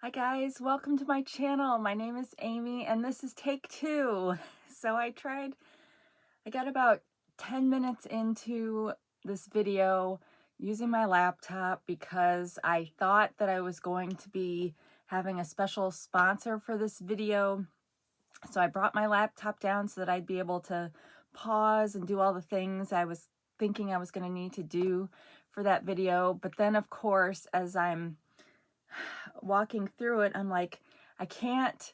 Hi guys, welcome to my channel. My name is Amy and this is take two. So I got about 10 minutes into this video using my laptop because I thought that I was going to be having a special sponsor for this video. So I brought my laptop down so that I'd be able to pause and do all the things I was thinking I was going to need to do for that video. But then of course, as I'm walking through it, I'm like, I can't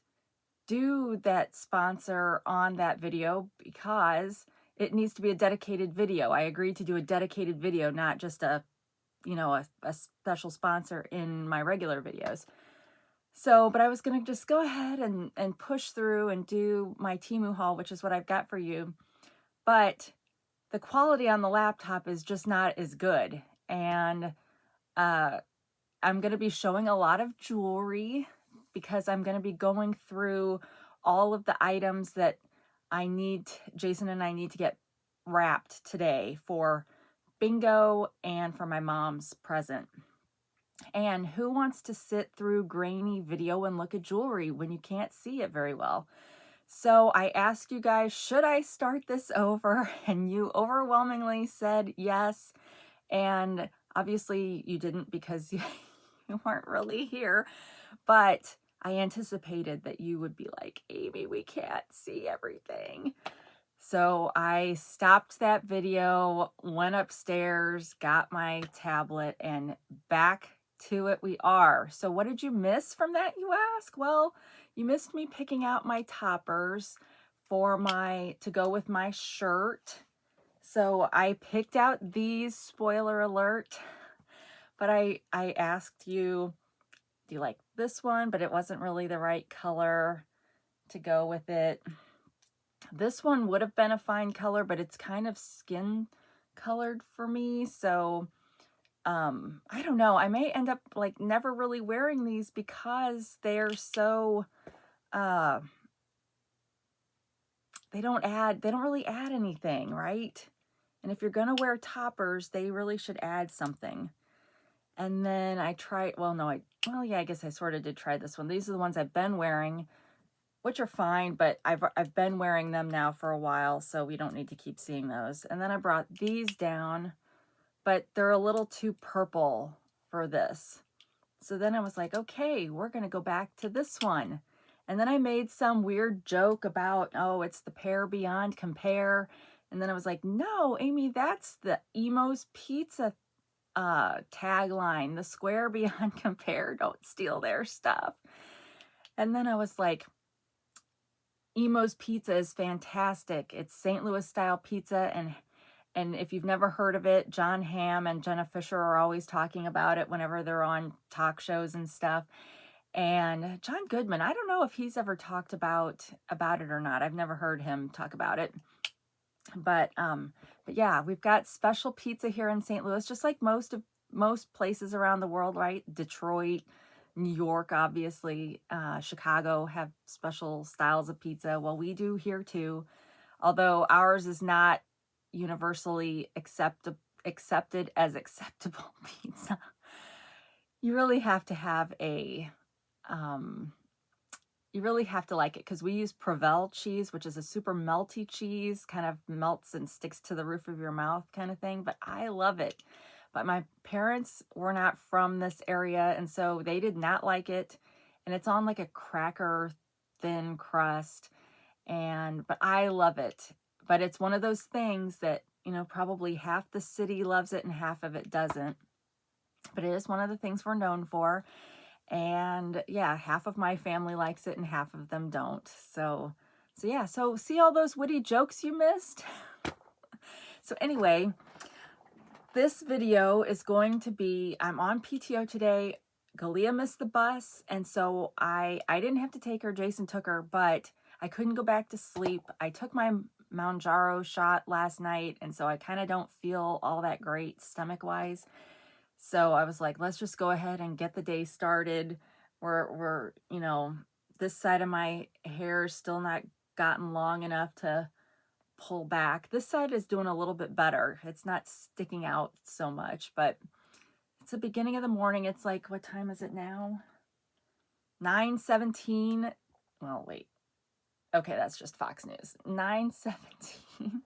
do that sponsor on that video because it needs to be a dedicated video. I agreed to do a dedicated video, not just a special sponsor in my regular videos. So, but I was going to just go ahead and push through and do my Temu haul, which is what I've got for you. But the quality on the laptop is just not as good. And I'm going to be showing a lot of jewelry because I'm going to be going through all of the items that Jason and I need to get wrapped today for bingo and for my mom's present. And who wants to sit through grainy video and look at jewelry when you can't see it very well? So I asked you guys, should I start this over? And you overwhelmingly said yes. And obviously you didn't because you weren't really here, but I anticipated that you would be like, Amy, we can't see everything. So I stopped that video, went upstairs, got my tablet, and back to it we are. So what did you miss from that, you ask? Well, you missed me picking out my toppers to go with my shirt. So I picked out these, spoiler alert, but I asked you, do you like this one? But it wasn't really the right color to go with it. This one would have been a fine color, but it's kind of skin colored for me. So I don't know. I may end up like never really wearing these because they're so they don't really add anything, right? And if you're gonna wear toppers, they really should add something. And then I tried, I guess I sort of did try this one. These are the ones I've been wearing, which are fine, but I've been wearing them now for a while, so we don't need to keep seeing those. And then I brought these down, but they're a little too purple for this. So then I was like, okay, we're gonna go back to this one. And then I made some weird joke about, oh, it's the Pair Beyond Compare. And then I was like, no, Amy, that's the Emo's Pizza tagline, the Square Beyond Compare, don't steal their stuff. And then I was like, Emo's Pizza is fantastic. It's St. Louis style pizza, and if you've never heard of it, John Hamm and Jenna Fisher are always talking about it whenever they're on talk shows and stuff. And John Goodman, I don't know if he's ever talked about it or not. I've never heard him talk about it. But yeah, we've got special pizza here in St. Louis, just like most places around the world, right? Detroit, New York, obviously, Chicago have special styles of pizza. Well, we do here too, although ours is not universally accepted as acceptable pizza. You really have to have you really have to like it because we use Provel cheese, which is a super melty cheese, kind of melts and sticks to the roof of your mouth kind of thing. But I love it. But my parents were not from this area, and so they did not like it. And it's on like a cracker thin crust. But I love it. But it's one of those things that, probably half the city loves it and half of it doesn't. But it is one of the things we're known for. And yeah, half of my family likes it and half of them don't. So yeah, so see all those witty jokes you missed? So anyway, this video is going to be, I'm on PTO today. Galia missed the bus, and so I didn't have to take her, Jason took her, but I couldn't go back to sleep. I took my Mounjaro shot last night, and so I kind of don't feel all that great stomach-wise. So I was like, let's just go ahead and get the day started. We're this side of my hair is still not gotten long enough to pull back. This side is doing a little bit better. It's not sticking out so much, but it's the beginning of the morning. It's like, what time is it now? 9:17. Well, wait. Okay, that's just Fox News. 9:17.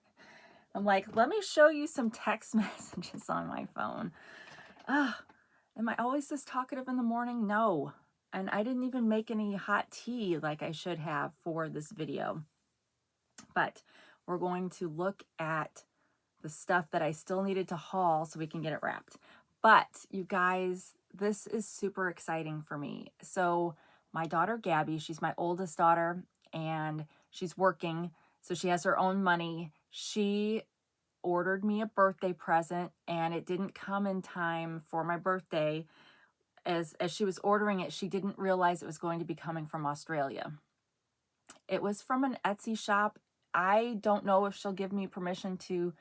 I'm like, let me show you some text messages on my phone. Am I always this talkative in the morning? No. And I didn't even make any hot tea like I should have for this video. But we're going to look at the stuff that I still needed to haul so we can get it wrapped. But you guys, this is super exciting for me. So my daughter Gabby, she's my oldest daughter, and she's working, so she has her own money. She ordered me a birthday present, and it didn't come in time for my birthday. As she was ordering it, she didn't realize it was going to be coming from Australia. It was from an Etsy shop. I don't know if she'll give me permission to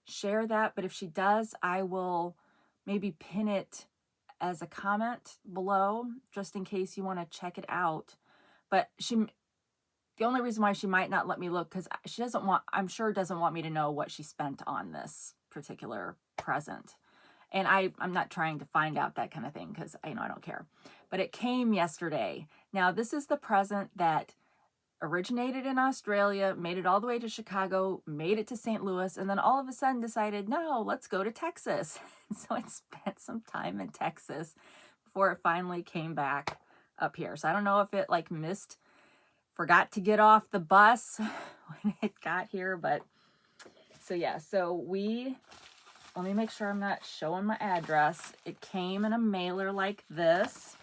share that, but if she does, I will maybe pin it as a comment below just in case you want to check it out. But the only reason why she might not let me look, because she doesn't want, I'm sure doesn't want me to know what she spent on this particular present. And I'm not trying to find out that kind of thing, because I don't care. But it came yesterday. Now, this is the present that originated in Australia, made it all the way to Chicago, made it to St. Louis, and then all of a sudden decided, no, let's go to Texas. So it spent some time in Texas before it finally came back up here. So I don't know if it like forgot to get off the bus when it got here, but so yeah, so let me make sure I'm not showing my address. It came in a mailer like this.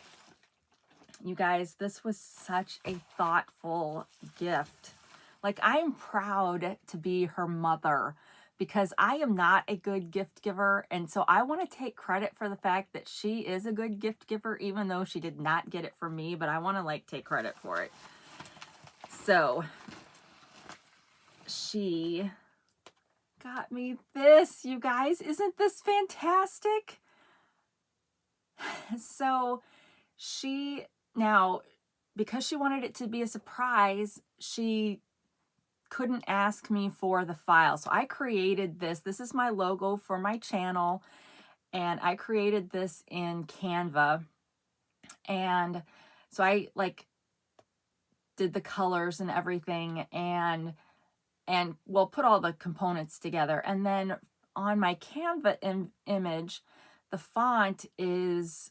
You guys, this was such a thoughtful gift. Like, I'm proud to be her mother because I am not a good gift giver. And so I want to take credit for the fact that she is a good gift giver, even though she did not get it from me, but I want to like take credit for it. So she got me this, you guys. Isn't this fantastic? So now, because she wanted it to be a surprise, she couldn't ask me for the file. So I created this. This is my logo for my channel, and I created this in Canva. And so I like did the colors and everything, and well, put all the components together. And then on my Canva image, the font is,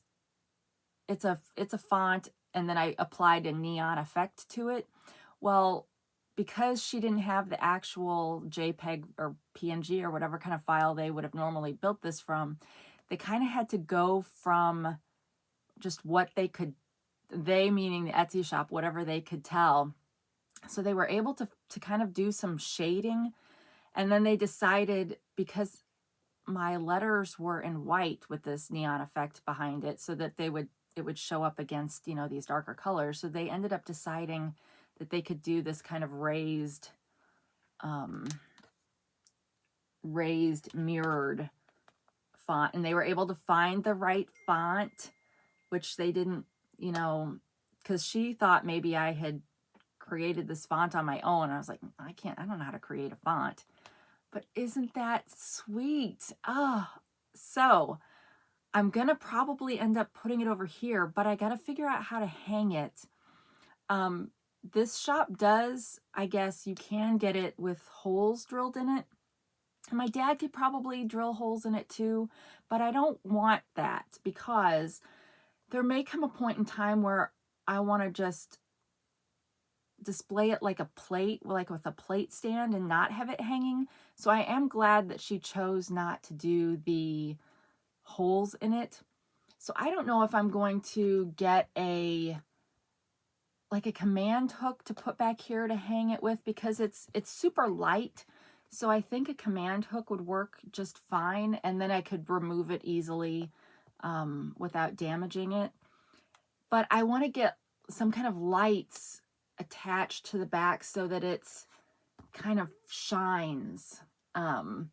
it's a font, and then I applied a neon effect to it. Well, because she didn't have the actual JPEG or PNG or whatever kind of file they would have normally built this from, they kind of had to go from just what they meaning the Etsy shop, whatever they could tell. So they were able to kind of do some shading. And then they decided, because my letters were in white with this neon effect behind it, so that it would show up against, these darker colors. So they ended up deciding that they could do this kind of raised mirrored font. And they were able to find the right font, which they didn't, because she thought maybe I had created this font on my own. I was like, I don't know how to create a font. But isn't that sweet? So I'm going to probably end up putting it over here, but I got to figure out how to hang it. This shop does, I guess you can get it with holes drilled in it. And my dad could probably drill holes in it too, but I don't want that, because there may come a point in time where I want to just display it like a plate, like with a plate stand, and not have it hanging. So I am glad that she chose not to do the holes in it. So I don't know if I'm going to get a command hook to put back here to hang it with, because it's super light. So I think a command hook would work just fine, and then I could remove it easily without damaging it. But I want to get some kind of lights attached to the back so that it's kind of shines on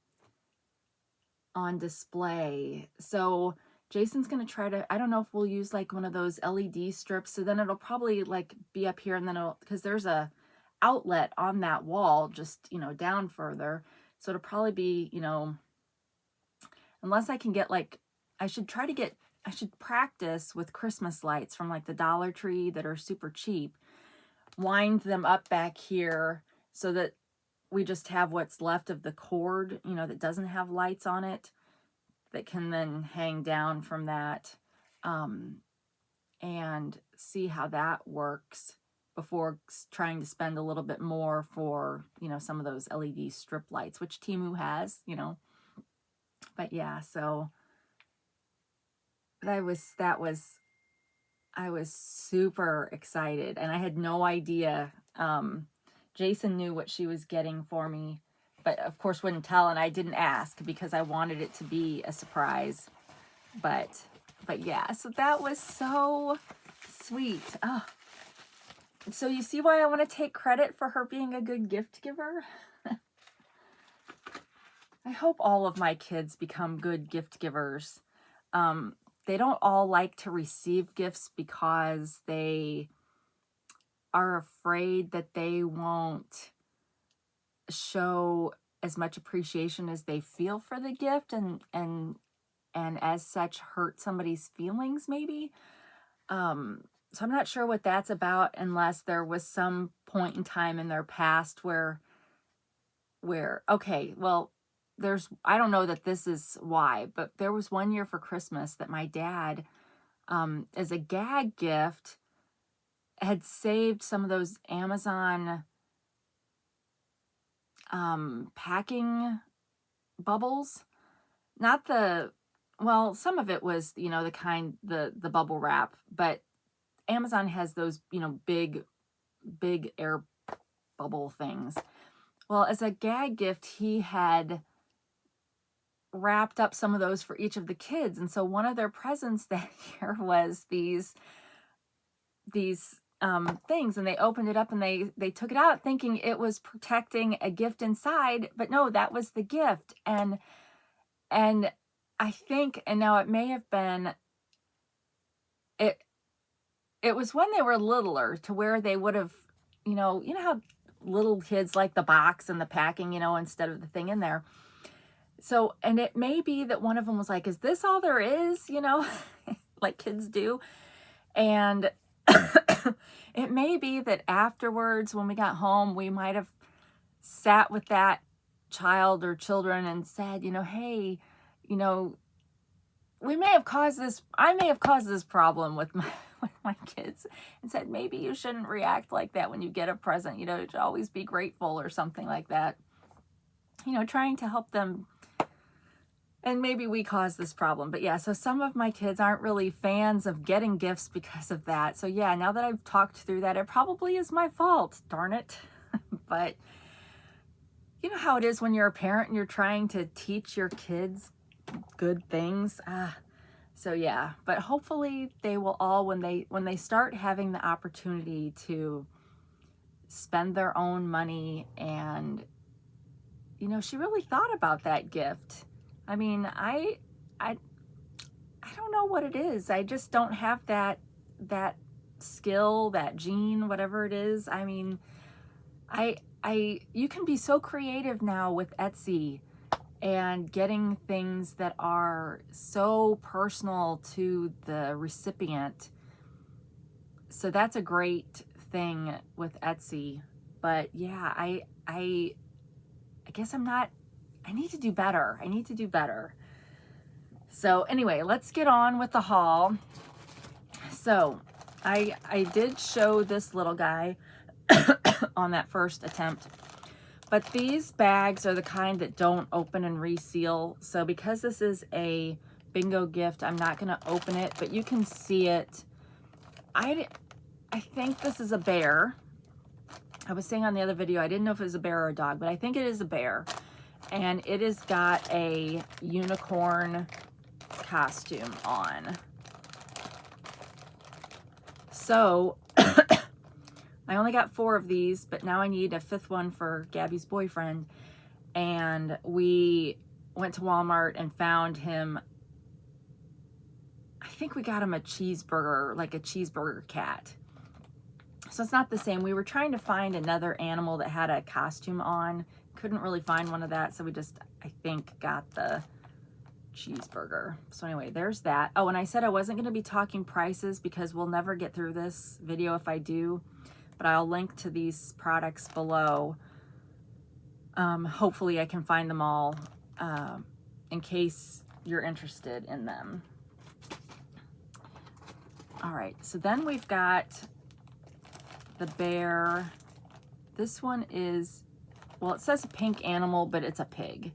display. So Jason's going to try to, I don't know if we'll use like one of those LED strips, so then it'll probably like be up here, and then because there's a outlet on that wall just, down further. So it'll probably be, unless I can get I should try to get should practice with Christmas lights from like the Dollar Tree that are super cheap. Wind them up back here so that we just have what's left of the cord, you know, that doesn't have lights on it, that can then hang down from that, and see how that works before trying to spend a little bit more for, you know, some of those LED strip lights, which Temu has, you know. But yeah, so I was super excited, and I had no idea. Jason knew what she was getting for me, but of course wouldn't tell, and I didn't ask because I wanted it to be a surprise. But yeah, so that was so sweet. Oh. So you see why I want to take credit for her being a good gift giver? I hope all of my kids become good gift givers. They don't all like to receive gifts because they are afraid that they won't show as much appreciation as they feel for the gift, and as such hurt somebody's feelings maybe. So I'm not sure what that's about, unless there was some point in time in their past where okay, well, I don't know that this is why, but there was one year for Christmas that my dad, as a gag gift, had saved some of those Amazon packing bubbles. Not the, well, some of it was, you know, the bubble wrap, but Amazon has those, you know, big air bubble things. Well, as a gag gift, he had wrapped up some of those for each of the kids. And so one of their presents that year was these things, and they opened it up and they took it out thinking it was protecting a gift inside, but no, that was the gift. And I think, and now it may have been, it was when they were littler, to where they would have, you know how little kids like the box and the packing, you know, instead of the thing in there. So, and it may be that one of them was like, is this all there is, you know, like kids do. And it may be that afterwards, when we got home, we might have sat with that child or children and said, you know, hey, you know, I may have caused this problem with my kids, and said, maybe you shouldn't react like that when you get a present, you know, to always be grateful or something like that, you know, trying to help them. And maybe we caused this problem. But yeah, so some of my kids aren't really fans of getting gifts because of that. So yeah, now that I've talked through that, it probably is my fault, darn it. But you know how it is when you're a parent and you're trying to teach your kids good things. So yeah, but hopefully they will all, when they start having the opportunity to spend their own money, and you know, she really thought about that gift. I mean, I don't know what it is. I just don't have that skill, that gene, whatever it is. I mean, you can be so creative now with Etsy and getting things that are so personal to the recipient. So that's a great thing with Etsy. But yeah, I guess I need to do better. I need to do better. So anyway, let's get on with the haul. So I did show this little guy on that first attempt. But these bags are the kind that don't open and reseal. So because this is a bingo gift, I'm not going to open it, but you can see it. I think this is a bear. I was saying on the other video, I didn't know if it was a bear or a dog, but I think it is a bear. And it has got a unicorn costume on. So I only got 4 of these, but now I need a 5th one for Gabby's boyfriend. And we went to Walmart and found him, I think we got him a cheeseburger, like a cheeseburger cat. So it's not the same. We were trying to find another animal that had a costume on. Couldn't really find one of that, so we just, I think, got the cheeseburger. So anyway, there's that. Oh, and I said I wasn't going to be talking prices because we'll never get through this video if I do, but I'll link to these products below. Hopefully I can find them all in case you're interested in them. All right, so then we've got the bear. This one is, well, it says a pink animal, but it's a pig.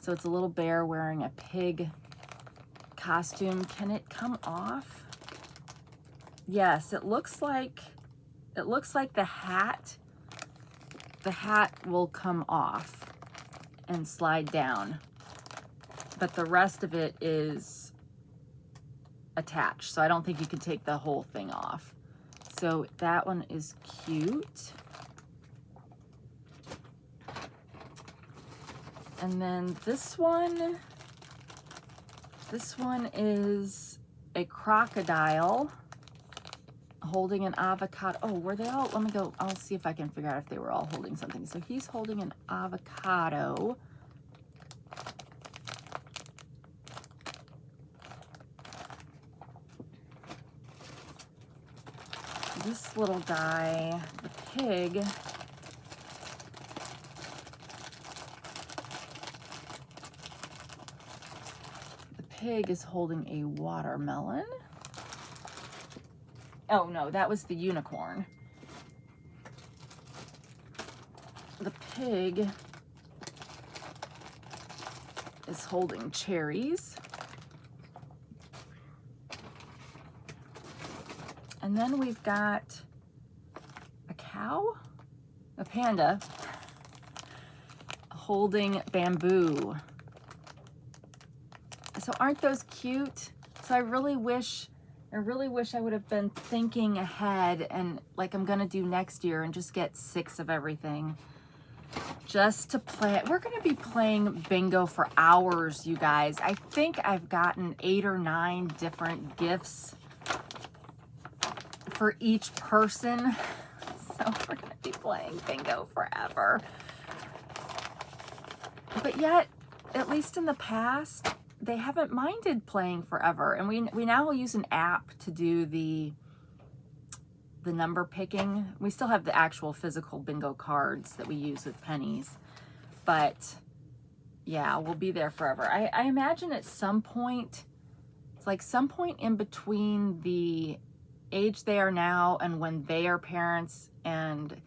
So it's a little bear wearing a pig costume. Can it come off? Yes, it looks like the hat will come off and slide down, but the rest of it is attached. So I don't think you can take the whole thing off. So that one is cute. And then this one is a crocodile holding an avocado. Oh, were they all? Let me go. I'll see if I can figure out if they were all holding something. So he's holding an avocado. This little guy, the pig, is holding a watermelon. Oh no, that was the unicorn. The pig is holding cherries. And then we've got a cow, a panda, holding bamboo. So aren't those cute? So I really wish I would have been thinking ahead, and like I'm gonna do next year, and just get 6 of everything just to play. We're gonna be playing bingo for hours, you guys. I think I've gotten 8 or 9 different gifts for each person. So we're gonna be playing bingo forever. But yet, at least in the past, they haven't minded playing forever. And we now will use an app to do the number picking. We still have the actual physical bingo cards that we use with pennies. But yeah, we'll be there forever. I imagine at some point, it's like some point in between the age they are now and when they are parents and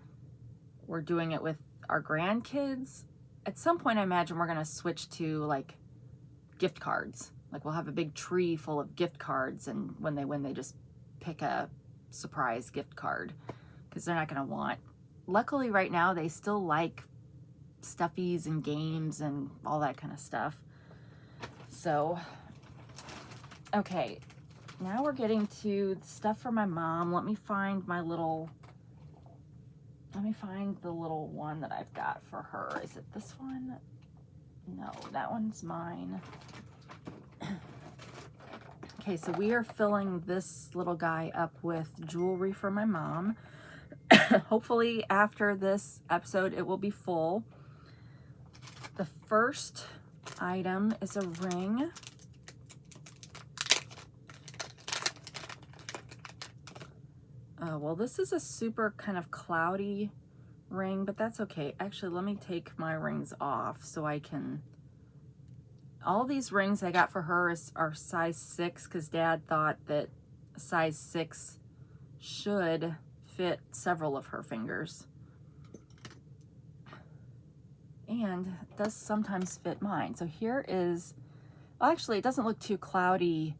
we're doing it with our grandkids, at some point I imagine we're gonna switch to like gift cards. Like we'll have a big tree full of gift cards, and when they win, they just pick a surprise gift card because they're not going to want. Luckily right now they still like stuffies and games and all that kind of stuff. So okay, now we're getting to stuff for my mom. Let me find the little one that I've got for her. Is it this one? No, that one's mine. Okay, so we are filling this little guy up with jewelry for my mom. Hopefully after this episode it will be full. The first item is a ring. Well, this is a super kind of cloudy ring, but that's okay. Actually, let me take my rings off so I can... All these rings I got for her are size 6 because Dad thought that size 6 should fit several of her fingers. And it does sometimes fit mine. So here is... Well, actually, it doesn't look too cloudy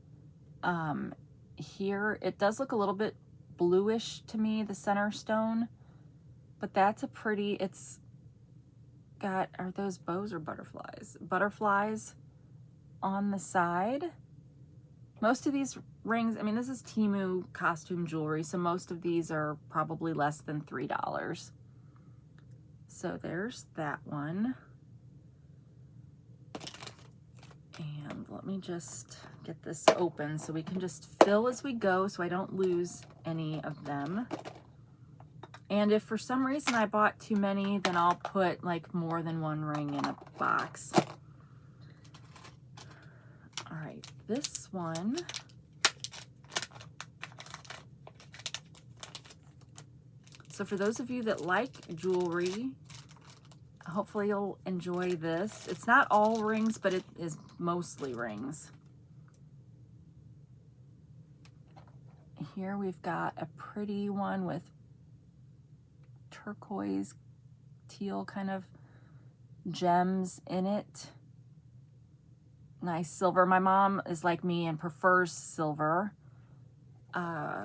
here. It does look a little bit bluish to me, the center stone. But that's a pretty... It's got... Are those bows or butterflies? Butterflies on the side. Most of these rings, I mean, this is Temu costume jewelry, so most of these are probably less than $3. So there's that one. And let me just get this open so we can just fill as we go so I don't lose any of them. And if for some reason I bought too many, then I'll put like more than one ring in a box. right, this one. So for those of you that like jewelry, hopefully you'll enjoy this. It's not all rings, but it is mostly rings. Here we've got a pretty one with turquoise, teal kind of gems in it. Nice silver. My mom is like me and prefers silver.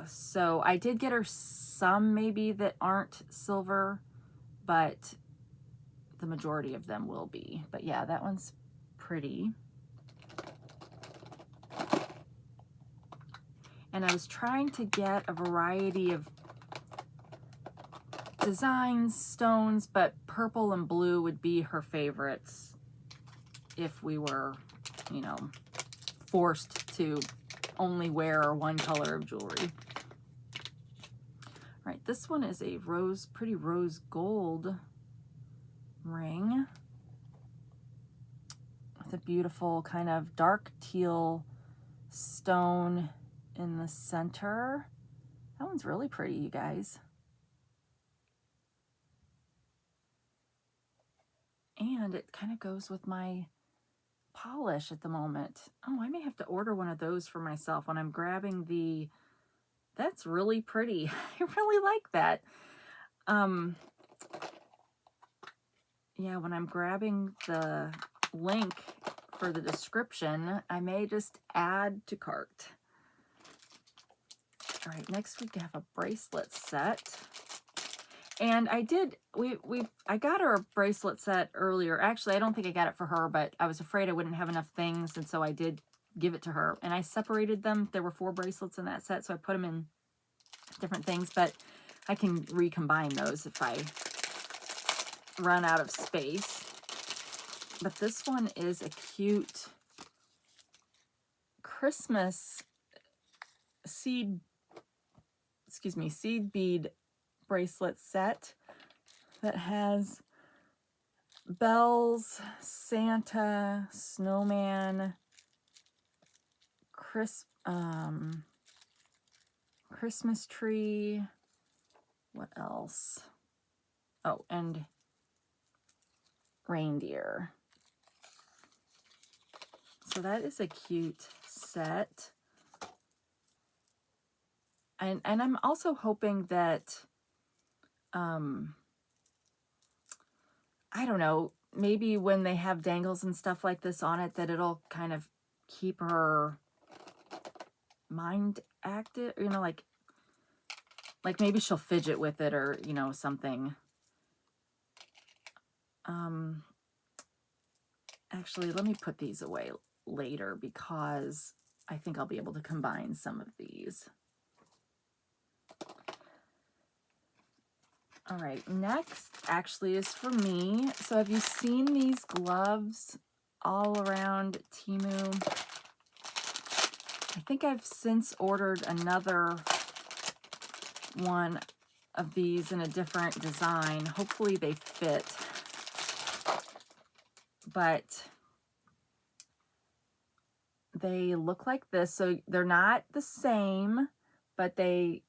So I did get her some maybe that aren't silver, but the majority of them will be. But yeah, that one's pretty. And I was trying to get a variety of designs, stones, but purple and blue would be her favorites if we were, you know, forced to only wear one color of jewelry. All right, this one is a pretty rose gold ring with a beautiful kind of dark teal stone in the center. That one's really pretty, you guys. And it kind of goes with my polish at the moment. Oh, I may have to order one of those for myself when I'm grabbing the... That's really pretty. I really like that. Yeah, when I'm grabbing the link for the description, I may just add to cart. All right, next we have a bracelet set. And I did, I got her a bracelet set earlier. Actually, I don't think I got it for her, but I was afraid I wouldn't have enough things, and so I did give it to her. And I separated them. There were 4 bracelets in that set, so I put them in different things, but I can recombine those if I run out of space. But this one is a cute Christmas seed bead bracelet set that has bells, Santa, snowman, Christmas tree. What else? Oh, and reindeer. So that is a cute set. And I'm also hoping that, I don't know, maybe when they have dangles and stuff like this on it, that it'll kind of keep her mind active, you know, like maybe she'll fidget with it or, you know, something. Actually, let me put these away later because I think I'll be able to combine some of these. All right, next actually is for me. So have you seen these gloves all around Temu? I think I've since ordered another one of these in a different design. Hopefully they fit. But they look like this. So they're not the same, but they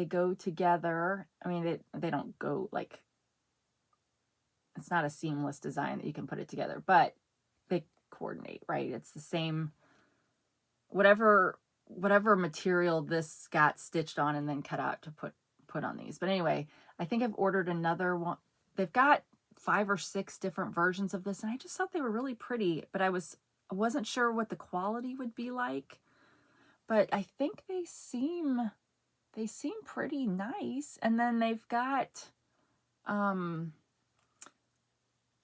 go together. I mean, they don't go like, it's not a seamless design that you can put it together, but they coordinate, right? It's the same, whatever material this got stitched on and then cut out to put on these. But anyway, I think I've ordered another one. They've got 5 or 6 different versions of this, and I just thought they were really pretty, but I wasn't sure what the quality would be like. But I think they seem pretty nice. And then they've got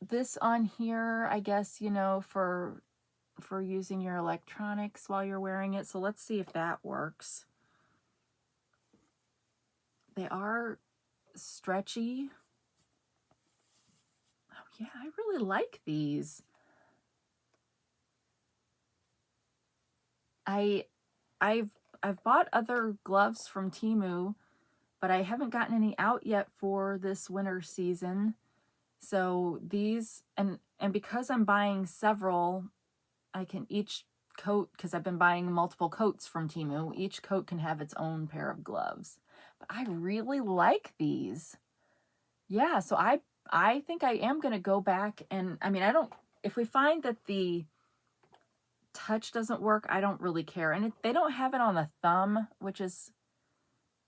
this on here, I guess, you know, for using your electronics while you're wearing it. So let's see if that works. They are stretchy. Oh yeah, I really like these. I've bought other gloves from Temu, but I haven't gotten any out yet for this winter season. So these, and because I'm buying several, I can each coat, because I've been buying multiple coats from Temu. Each coat can have its own pair of gloves. But I really like these. Yeah, so I think I am going to go back and, I mean, if we find that the touch doesn't work, I don't really care. And they don't have it on the thumb, which is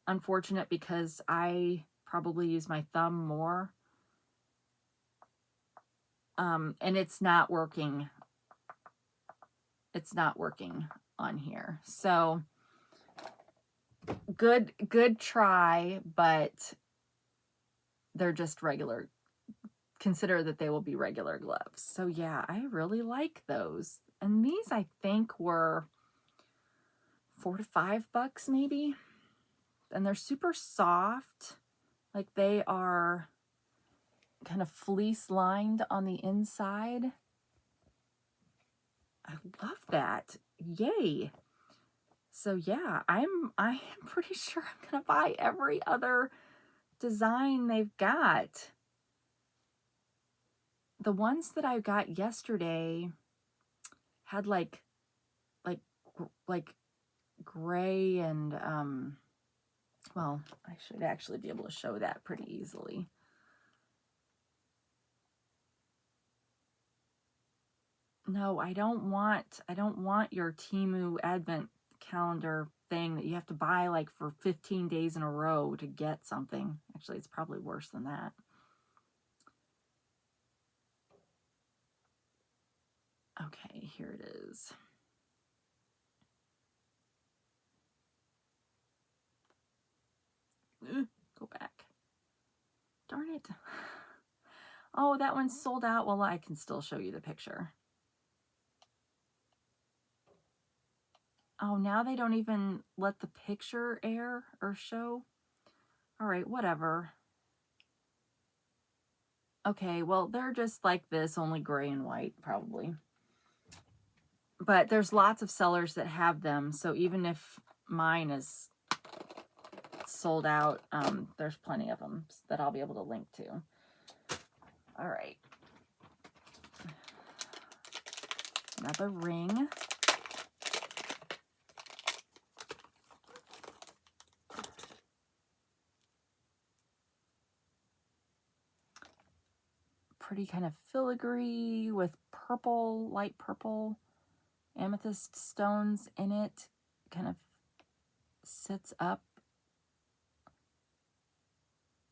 unfortunate because I probably use my thumb more. And it's not working. It's not working on here. So good try, but they're just regular. Consider that they will be regular gloves. So yeah, I really like those. And these I think were $4 to $5 maybe. And they're super soft. Like they are kind of fleece lined on the inside. I love that. Yay. So yeah, I am pretty sure I'm gonna buy every other design they've got. The ones that I got yesterday had like gray and well, I should actually be able to show that pretty easily. No, I don't want your Temu advent calendar thing that you have to buy like for 15 days in a row to get something. Actually, it's probably worse than that. Okay, here it is. Go back. Darn it. Oh, that one's sold out. Well, I can still show you the picture. Oh, now they don't even let the picture air or show. All right, whatever. Okay, well, they're just like this, only gray and white, probably. But there's lots of sellers that have them, so even if mine is sold out, there's plenty of them that I'll be able to link to. All right. Another ring. Pretty kind of filigree with purple, light purple amethyst stones in it. Kind of sits up.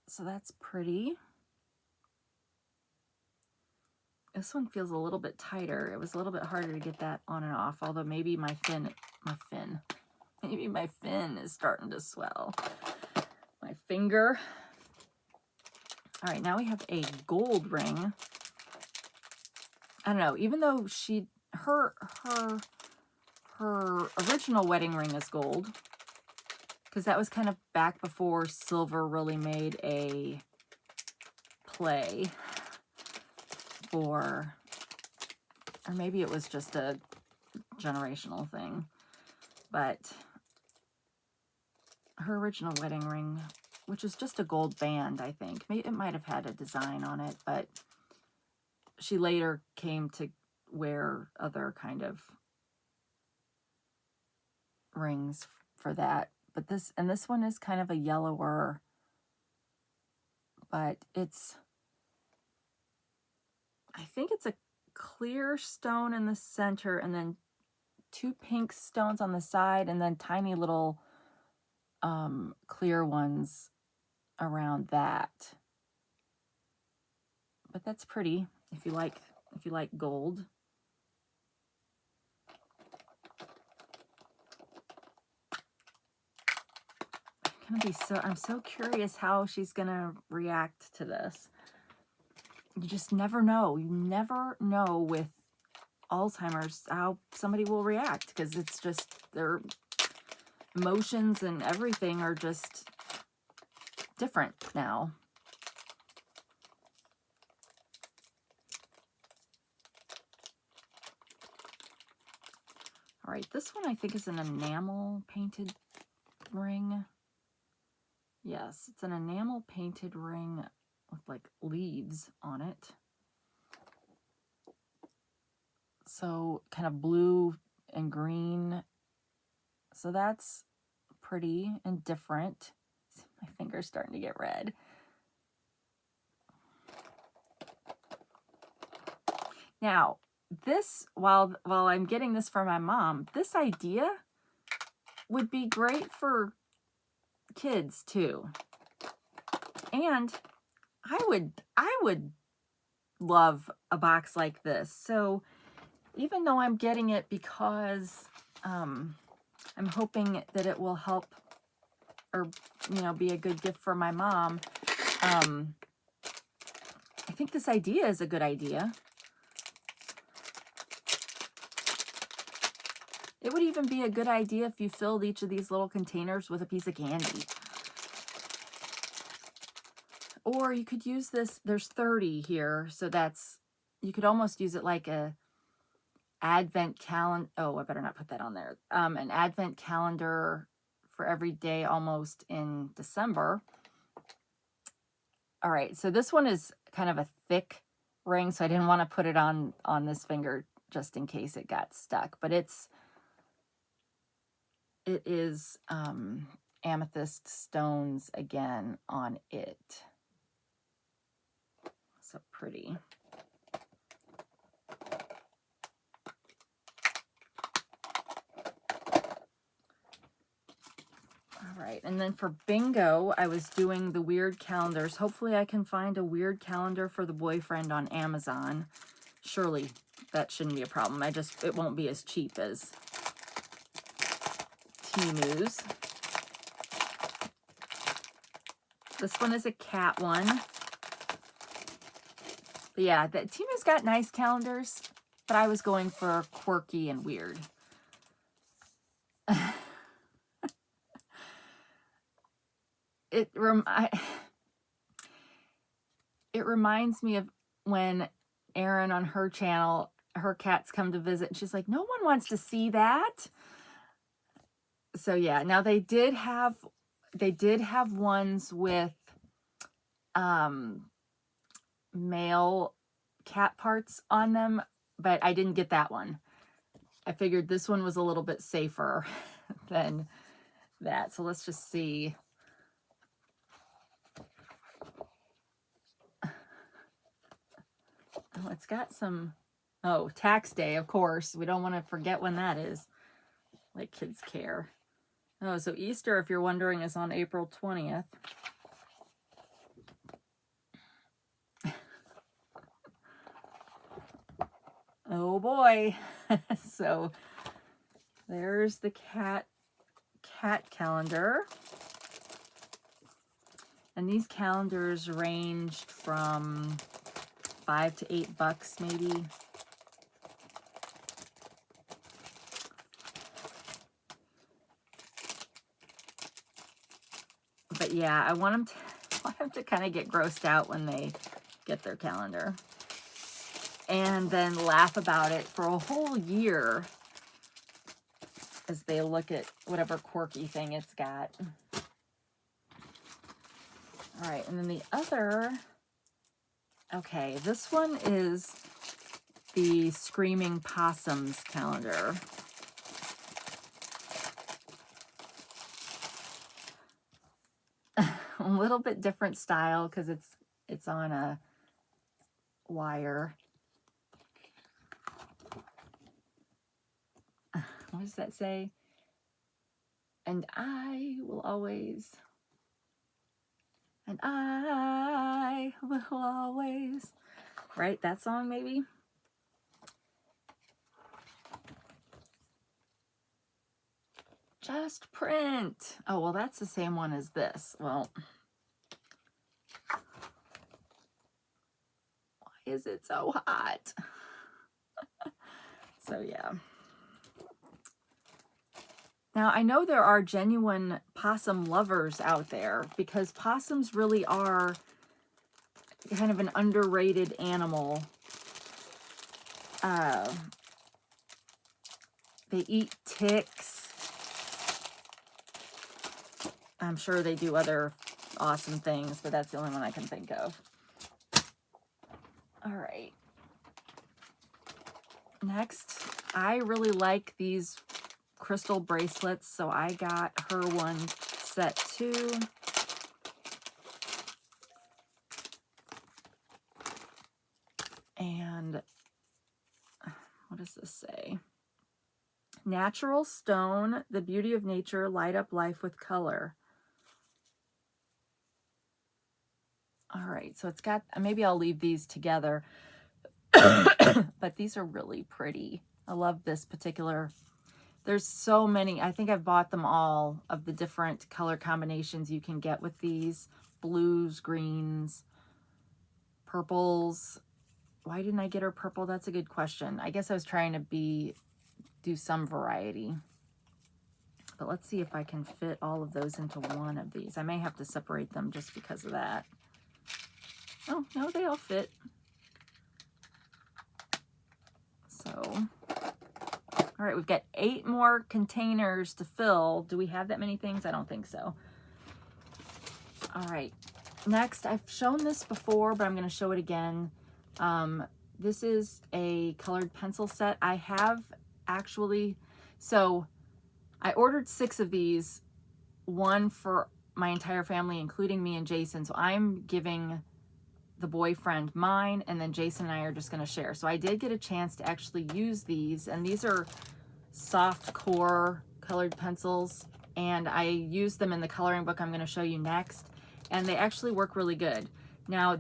So that's pretty. This one feels a little bit tighter. It was a little bit harder to get that on and off, although maybe my fin is starting to swell. My finger. All right, now we have a gold ring. I don't know, even though her original wedding ring is gold, because that was kind of back before silver really made a play for, or maybe it was just a generational thing, but her original wedding ring, which is just a gold band, I think. Maybe it might have had a design on it, but she later came to wear other kind of rings for that. But this one is kind of a yellower, but I think it's a clear stone in the center and then 2 pink stones on the side and then tiny little clear ones around that. But that's pretty if you like gold. I'm so curious how she's gonna react to this. You just never know. You never know with Alzheimer's how somebody will react, because it's just their emotions and everything are just different now. All right, this one I think is an enamel painted ring. Yes, it's an enamel painted ring with like leaves on it. So kind of blue and green. So that's pretty and different. My finger's starting to get red. Now, this, while I'm getting this for my mom, this idea would be great for kids too. And I would love a box like this. So even though I'm getting it because I'm hoping that it will help or, you know, be a good gift for my mom, I think this idea is a good idea. It would even be a good idea if you filled each of these little containers with a piece of candy. Or you could use this, there's 30 here, so that's, you could almost use it like a advent calendar. Oh, I better not put that on there. An advent calendar for every day almost in December. All right, so this one is kind of a thick ring, so I didn't want to put it on this finger just in case it got stuck. But it is amethyst stones again on it. So pretty. All right, and then for bingo, I was doing the weird calendars. Hopefully I can find a weird calendar for the boyfriend on Amazon. Surely that shouldn't be a problem. It won't be as cheap as Temu's. This one is a cat one. But yeah, Temu's got nice calendars, but I was going for quirky and weird. It reminds me of when Erin on her channel, her cats come to visit, and she's like, no one wants to see that. So yeah, now they did have ones with male cat parts on them, but I didn't get that one. I figured this one was a little bit safer than that. So let's just see. Oh, it's got some, oh, tax day, of course. We don't want to forget when that is. Like kids care. Oh, so Easter, if you're wondering, is on April 20th. Oh boy. So there's the cat calendar. And these calendars ranged from $5 to $8 maybe. But yeah, I want them to kind of get grossed out when they get their calendar. And then laugh about it for a whole year as they look at whatever quirky thing it's got. All right, and then the other, okay, this one is the Screaming Possums calendar. A little bit different style because it's on a wire. What does that say? And I will always, and I will always, right? That song maybe? Just print. Oh, well, that's the same one as this. Well, why is it so hot? So, yeah. Now, I know there are genuine possum lovers out there because possums really are kind of an underrated animal. They eat ticks. I'm sure they do other awesome things, but that's the only one I can think of. All right. Next, I really like these crystal bracelets, so I got her one set too. And what does this say? Natural stone, the beauty of nature, light up life with color. All right, so it's got, maybe I'll leave these together, but these are really pretty. I love this particular. There's so many. I think I've bought them all of the different color combinations you can get with these. Blues, greens, purples. Why didn't I get her purple? That's a good question. I guess I was trying to do some variety. But let's see if I can fit all of those into one of these. I may have to separate them just because of that. Oh, no, they all fit. So, all right, we've got 8 more containers to fill. Do we have that many things? I don't think so. All right, next, I've shown this before, but I'm going to show it again. This is a colored pencil set. I have actually, so I ordered 6 of these, one for my entire family, including me and Jason. So I'm giving the boyfriend mine, and then Jason and I are just going to share. So I did get a chance to actually use these, and these are soft core colored pencils, and I used them in the coloring book I'm going to show you next, and they actually work really good. Now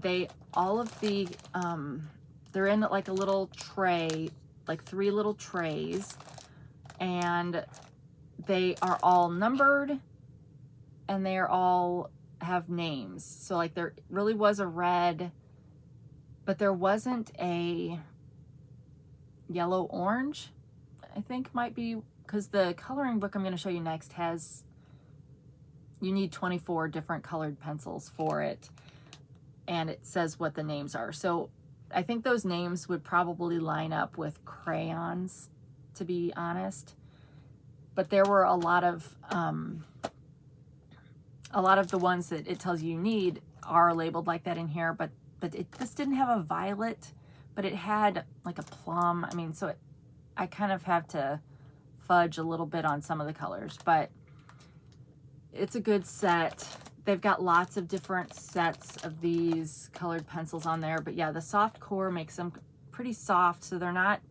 all of the, they're in like a little tray, like 3 little trays, and they are all numbered, and they are all have names. So like there really was a red, but there wasn't a yellow orange, I think might be, because the coloring book I'm going to show you next has, you need 24 different colored pencils for it, and it says what the names are. So I think those names would probably line up with crayons, to be honest. But there were a lot of the ones that it tells you need are labeled like that in here, but this didn't have a violet, but it had like a plum. I mean, so I kind of have to fudge a little bit on some of the colors, but it's a good set. They've got lots of different sets of these colored pencils on there, but yeah, the soft core makes them pretty soft, so they're not,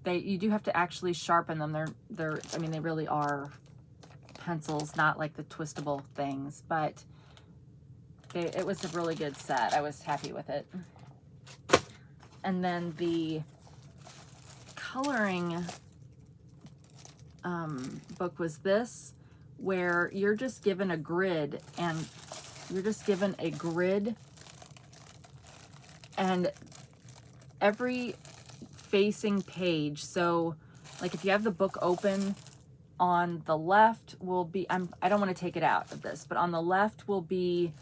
you do have to actually sharpen them. I mean, they really are pencils, not like the twistable things, but it was a really good set. I was happy with it. And then the coloring book was this, where you're just given a grid, and every facing page, so like if you have the book open, on the left will be, I don't want to take it out of this, but on the left will be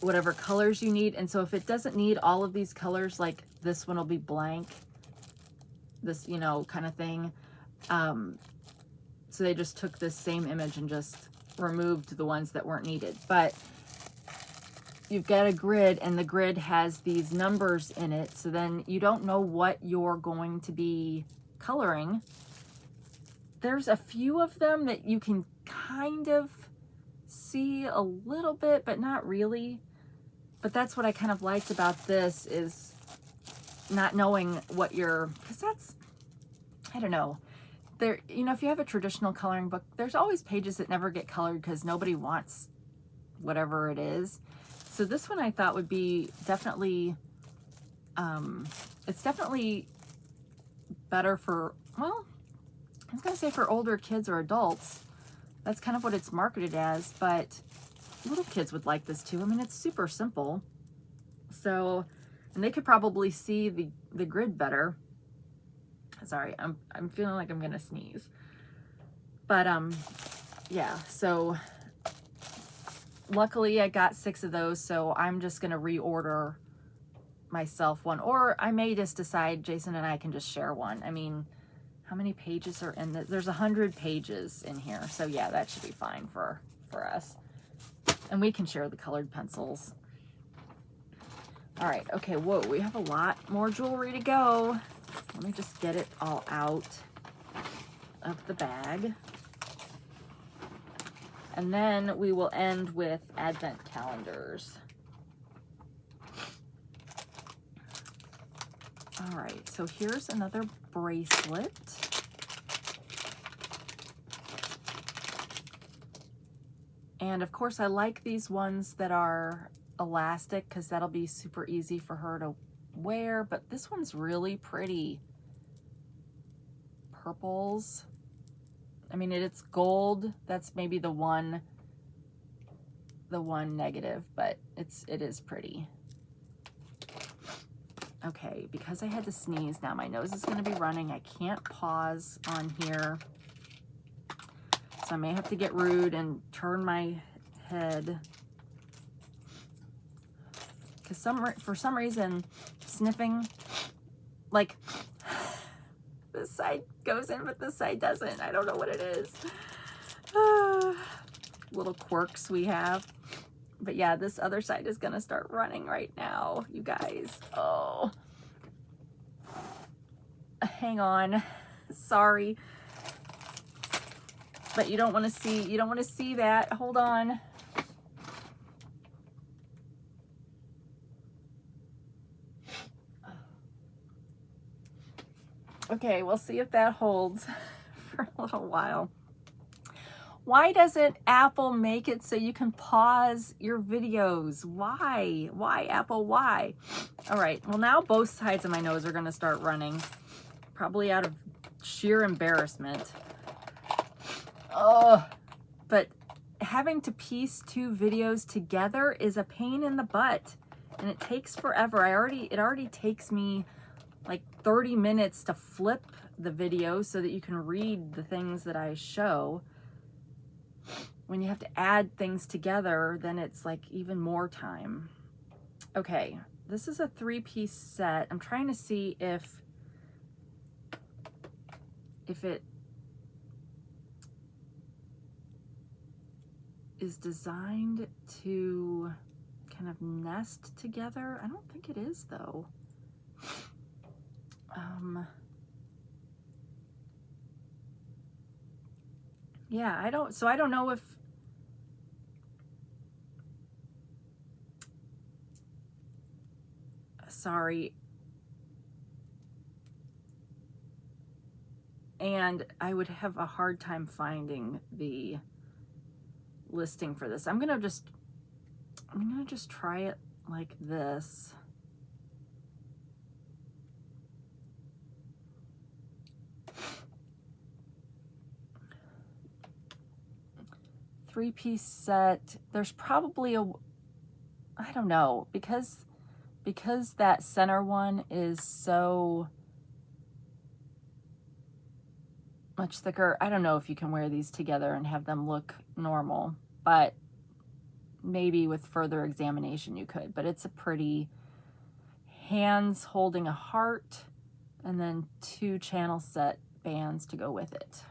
whatever colors you need. And so if it doesn't need all of these colors, like this one will be blank, this, you know, kind of thing. So they just took this same image and just removed the ones that weren't needed. But you've got a grid, and the grid has these numbers in it. So then you don't know what you're going to be coloring. There's a few of them that you can kind of see a little bit, but not really. But that's what I kind of liked about this, is not knowing what because that's, I don't know. There, you know, if you have a traditional coloring book, there's always pages that never get colored because nobody wants whatever it is. So this one I thought would be definitely, it's definitely better for, well, I was going to say for older kids or adults. That's kind of what it's marketed as, but little kids would like this too. I mean, it's super simple. So, and they could probably see the grid better. Sorry, I'm feeling like I'm going to sneeze. But, yeah, so luckily I got 6 of those, so I'm just going to reorder myself one. Or I may just decide Jason and I can just share one. I mean, how many pages are in this? There's 100 pages in here. So yeah, that should be fine for us. And we can share the colored pencils. All right, okay, whoa, we have a lot more jewelry to go. Let me just get it all out of the bag. And then we will end with advent calendars. All right, so here's another bracelet. And of course, I like these ones that are elastic because that'll be super easy for her to wear, but this one's really pretty. Purples. I mean, it's gold. That's maybe the one negative, but it is pretty. Okay, because I had to sneeze, now my nose is going to be running. I can't pause on here. So I may have to get rude and turn my head. Because for some reason, sniffing, like, this side goes in, but this side doesn't. I don't know what it is. Little quirks we have. But yeah, this other side is going to start running right now, you guys. Oh. Hang on. Sorry. But you don't want to see that. Hold on. Okay, we'll see if that holds for a little while. Why doesn't Apple make it so you can pause your videos? Why? Why, Apple? Why? All right, well, now both sides of my nose are going to start running, probably out of sheer embarrassment. Oh, but having to piece two videos together is a pain in the butt, and it takes forever. It already takes me like 30 minutes to flip the video so that you can read the things that I show. When you have to add things together, then it's like even more time. Okay, this is a 3-piece set. I'm trying to see if it is designed to kind of nest together. I don't think it is, though. Yeah, I don't know if sorry. And I would have a hard time finding the listing for this. I'm gonna just try it like this. Three-piece set. There's probably I don't know, because that center one is so much thicker. I don't know if you can wear these together and have them look normal, but maybe with further examination you could. But it's a pretty hands holding a heart and then 2 channel set bands to go with it.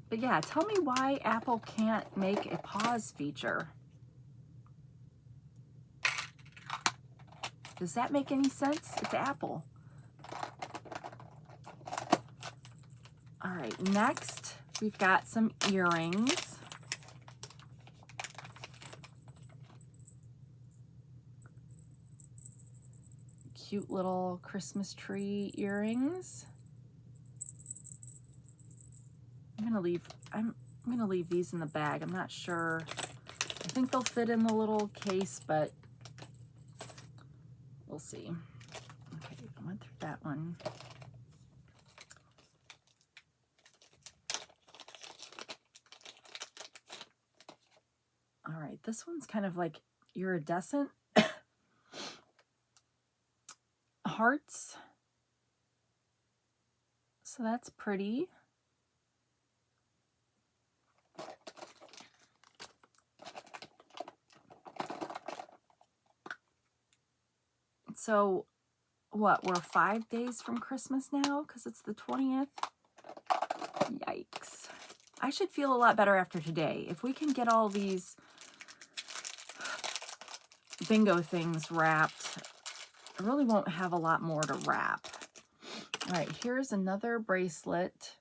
But yeah, tell me why Apple can't make a pause feature. Does that make any sense? It's Apple. All right, next we've got some earrings. Cute little Christmas tree earrings. I'm gonna leave these in the bag. I'm not sure. I think they'll fit in the little case, but we'll see. Okay, I went through that one. All right, this one's kind of like iridescent hearts. So that's pretty. So what, we're 5 days from Christmas now because it's the 20th? Yikes. I should feel a lot better after today. If we can get all these bingo things wrapped, I really won't have a lot more to wrap. All right, here's another bracelet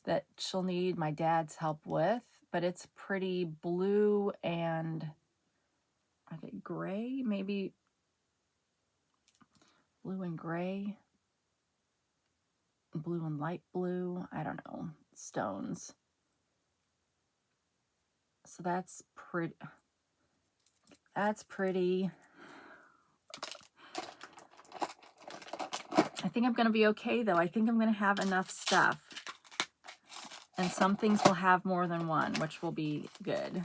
that she'll need my dad's help with, but it's pretty blue and I think gray, maybe blue and gray, blue and light blue, I don't know, stones. So that's pretty. That's pretty. I think I'm going to be okay, though. I think I'm going to have enough stuff. And some things will have more than one, which will be good.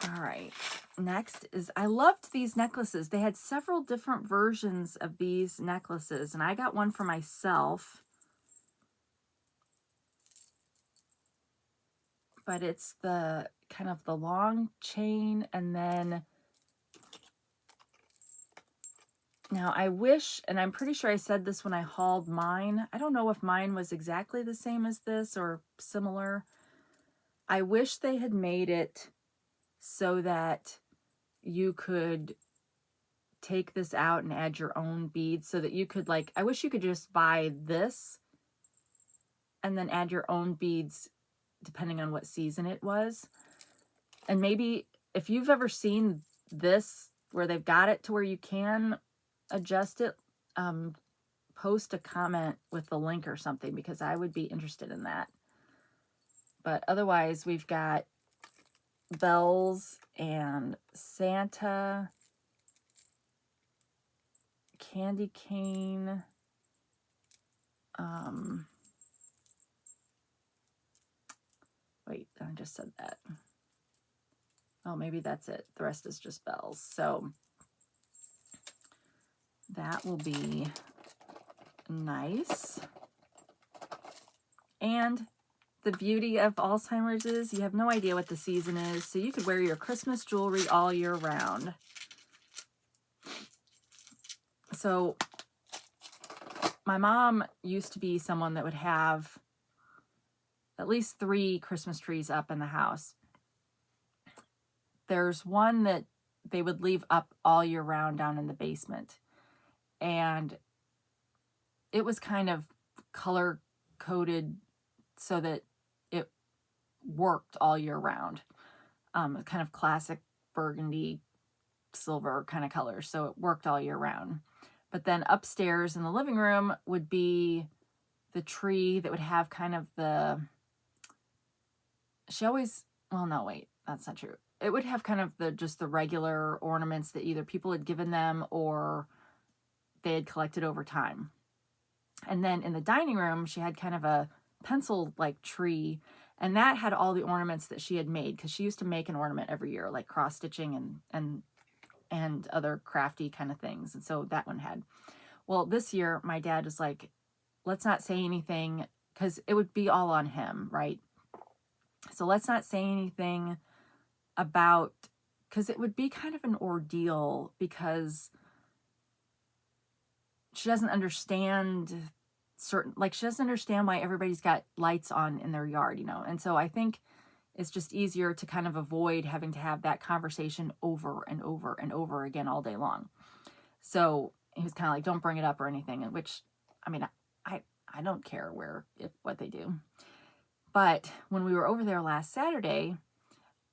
All right. Next is, I loved these necklaces. They had several different versions of these necklaces, and I got one for myself. But it's the kind of the long chain, and then now I wish, and I'm pretty sure I said this when I hauled mine. I don't know if mine was exactly the same as this or similar. I wish they had made it so that you could take this out and add your own beads, so that you could, like, I wish you could just buy this and then add your own beads depending on what season it was. And maybe if you've ever seen this where they've got it to where you can adjust it, post a comment with the link or something, because I would be interested in that. But otherwise, we've got bells and Santa, candy cane, wait, I just said that. Oh, maybe that's it. The rest is just bells. So that will be nice. And the beauty of Alzheimer's is you have no idea what the season is, so you could wear your Christmas jewelry all year round. So my mom used to be someone that would have at least 3 Christmas trees up in the house. There's one that they would leave up all year round down in the basement. And it was kind of color coded so that it worked all year round. Kind of classic burgundy, silver kind of color. So it worked all year round. But then upstairs in the living room would be the tree that would have kind of the, she always, well, no, wait, that's not true. It would have kind of the, just the regular ornaments that either people had given them or they had collected over time. And then in the dining room, she had kind of a pencil-like tree, and that had all the ornaments that she had made, because she used to make an ornament every year, like cross-stitching and other crafty kind of things. And so that one had. Well, this year, my dad was like, let's not say anything, because it would be all on him, right? So let's not say anything about, because it would be kind of an ordeal, because she doesn't understand certain, like, she doesn't understand why everybody's got lights on in their yard, you know? And so I think it's just easier to kind of avoid having to have that conversation over and over and over again all day long. So he was kind of like, don't bring it up or anything, which, I mean, I don't care what they do. But when we were over there last Saturday,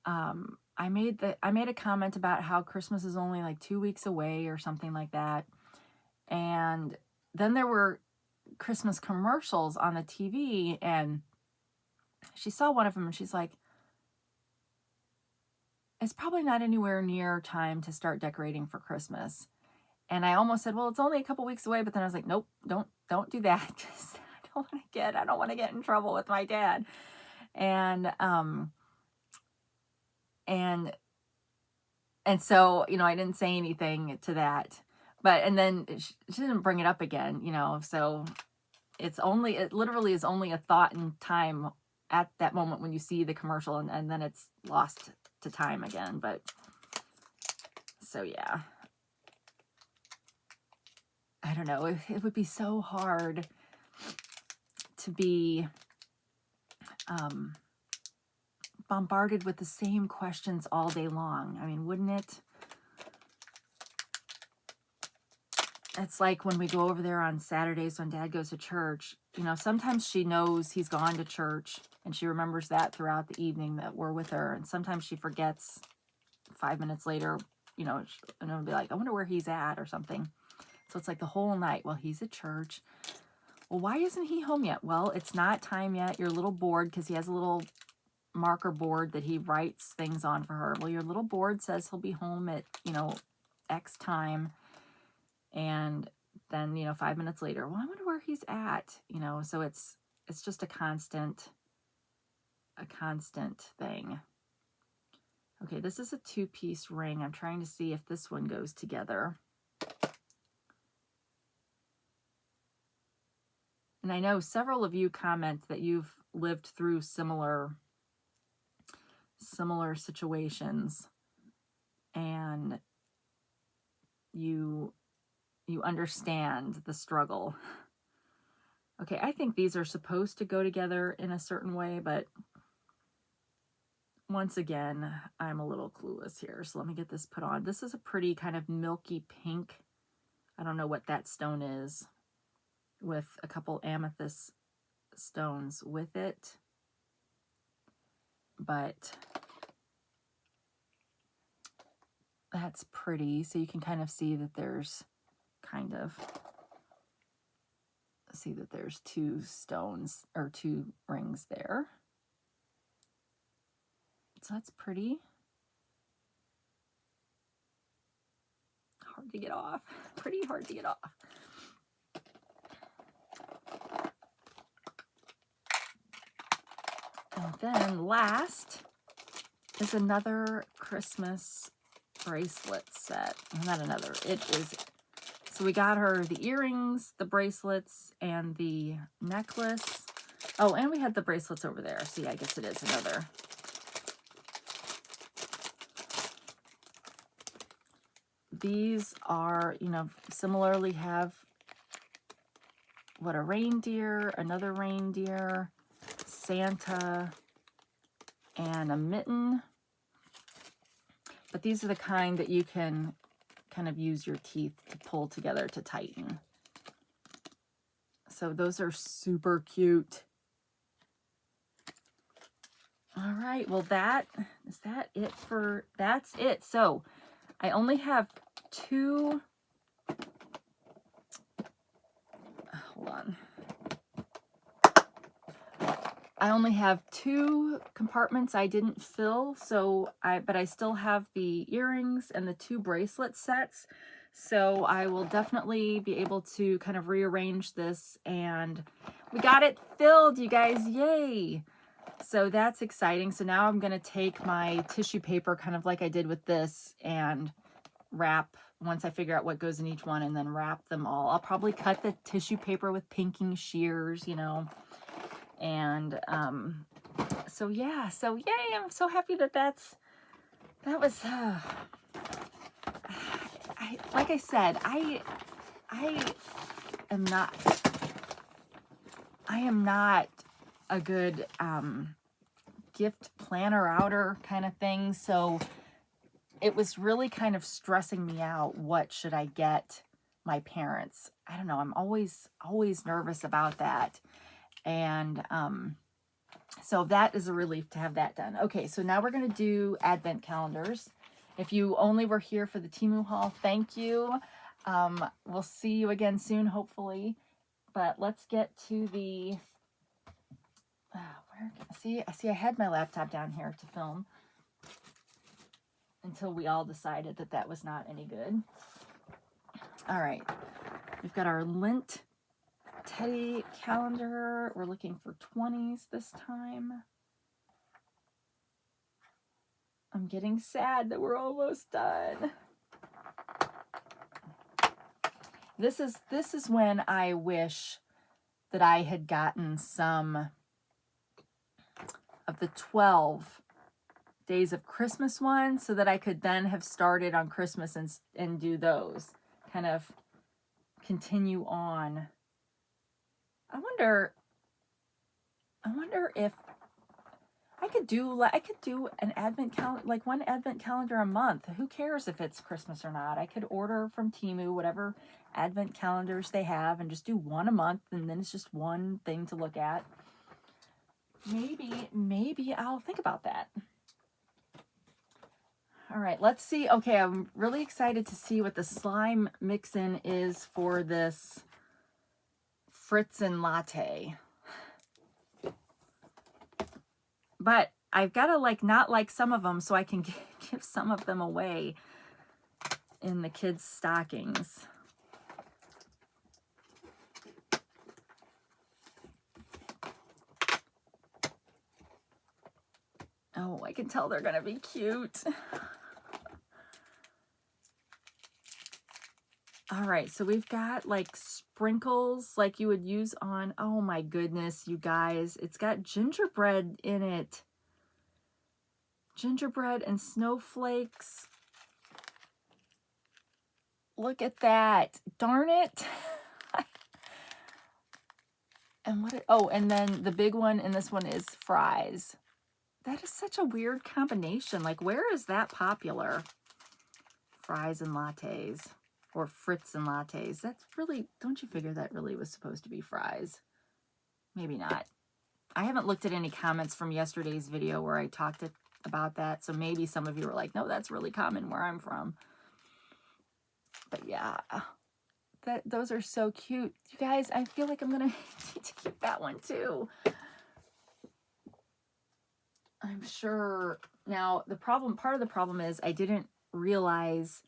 I made a comment about how Christmas is only like 2 weeks away or something like that. And then there were Christmas commercials on the TV, and she saw one of them and she's like, it's probably not anywhere near time to start decorating for Christmas. And I almost said, well, it's only a couple weeks away, but then I was like, nope, don't do that. Just, I don't want to get in trouble with my dad. And so, you know, I didn't say anything to that, but, and then she didn't bring it up again, you know, so it literally is only a thought in time at that moment when you see the commercial, and then it's lost to time again. But so, yeah, I don't know. It would be so hard to be bombarded with the same questions all day long. I mean, wouldn't it? It's like when we go over there on Saturdays when Dad goes to church, you know, sometimes she knows he's gone to church and she remembers that throughout the evening that we're with her. And sometimes she forgets 5 minutes later, you know, and it'll be like, I wonder where he's at or something. So it's like the whole night, well, he's at church. Well, why isn't he home yet? Well, it's not time yet. You're a little bored because he has a little marker board that he writes things on for her. Well, your little board says he'll be home at, you know, X time. And then, you know, 5 minutes later, well, I wonder where he's at, you know, so it's just a constant thing. Okay, this is a 2-piece ring. I'm trying to see if this one goes together. And I know several of you comment that you've lived through similar situations, and you understand the struggle. Okay, I think these are supposed to go together in a certain way, but once again, I'm a little clueless here. So let me get this put on. This is a pretty kind of milky pink. I don't know what that stone is, with a couple amethyst stones with it. But that's pretty. So you can kind of see that there's two stones or two rings there. So that's pretty. Hard to get off. Pretty hard to get off. And then last is another Christmas bracelet set. Not another. It is. So we got her the earrings, the bracelets, and the necklace. Oh, and we had the bracelets over there. See, I guess it is another. These are, you know, similarly have what, a reindeer, another reindeer, Santa, and a mitten. But these are the kind that you can kind of use your teeth to pull together to tighten. So those are super cute. All right, well, that's it. So I only have two, hold on. I only have two compartments I didn't fill, but I still have the earrings and the two bracelet sets. So I will definitely be able to kind of rearrange this, and we got it filled, you guys, yay. So that's exciting. So now I'm going to take my tissue paper, kind of like I did with this, and wrap, once I figure out what goes in each one, and then wrap them all. I'll probably cut the tissue paper with pinking shears, you know. And so yeah, so yay, I'm so happy that that was like I said, I am not a good gift planner outer kind of thing, so it was really kind of stressing me out. What should I get my parents? I don't know, I'm always nervous about that. And so that is a relief to have that done. Okay, so now we're going to do advent calendars. If you only were here for the Temu haul, thank you. We'll see you again soon, hopefully. But let's get to the... I see I had my laptop down here to film until we all decided that that was not any good. All right, we've got our lint teddy calendar. We're looking for 20s this time. I'm getting sad that we're almost done. This is when I wish that I had gotten some of the 12 days of Christmas ones, so that I could then have started on Christmas and do those, kind of continue on. I wonder if I could do an advent calendar, like one advent calendar a month. Who cares if it's Christmas or not? I could order from Temu whatever advent calendars they have and just do one a month, and then it's just one thing to look at. Maybe I'll think about that. All right, let's see. Okay, I'm really excited to see what the slime mix-in is for this Fritzen latte. But I've got to like not like some of them so I can give some of them away in the kids' stockings. Oh, I can tell they're going to be cute. All right, so we've got like sprinkles like you would use on, oh my goodness, you guys, it's got gingerbread in it. Gingerbread and snowflakes. Look at that. Darn it. And what, oh, and then the big one in this one is fries. That is such a weird combination. Like, where is that popular? Fries and lattes. Or Fritz and lattes. That's really, don't you figure that really was supposed to be fries? Maybe not. I haven't looked at any comments from yesterday's video where I talked about that. So maybe some of you were like, no, that's really common where I'm from. But yeah, those are so cute. You guys, I feel like I'm going to need to keep that one too. I'm sure. Now, part of the problem is I didn't realize,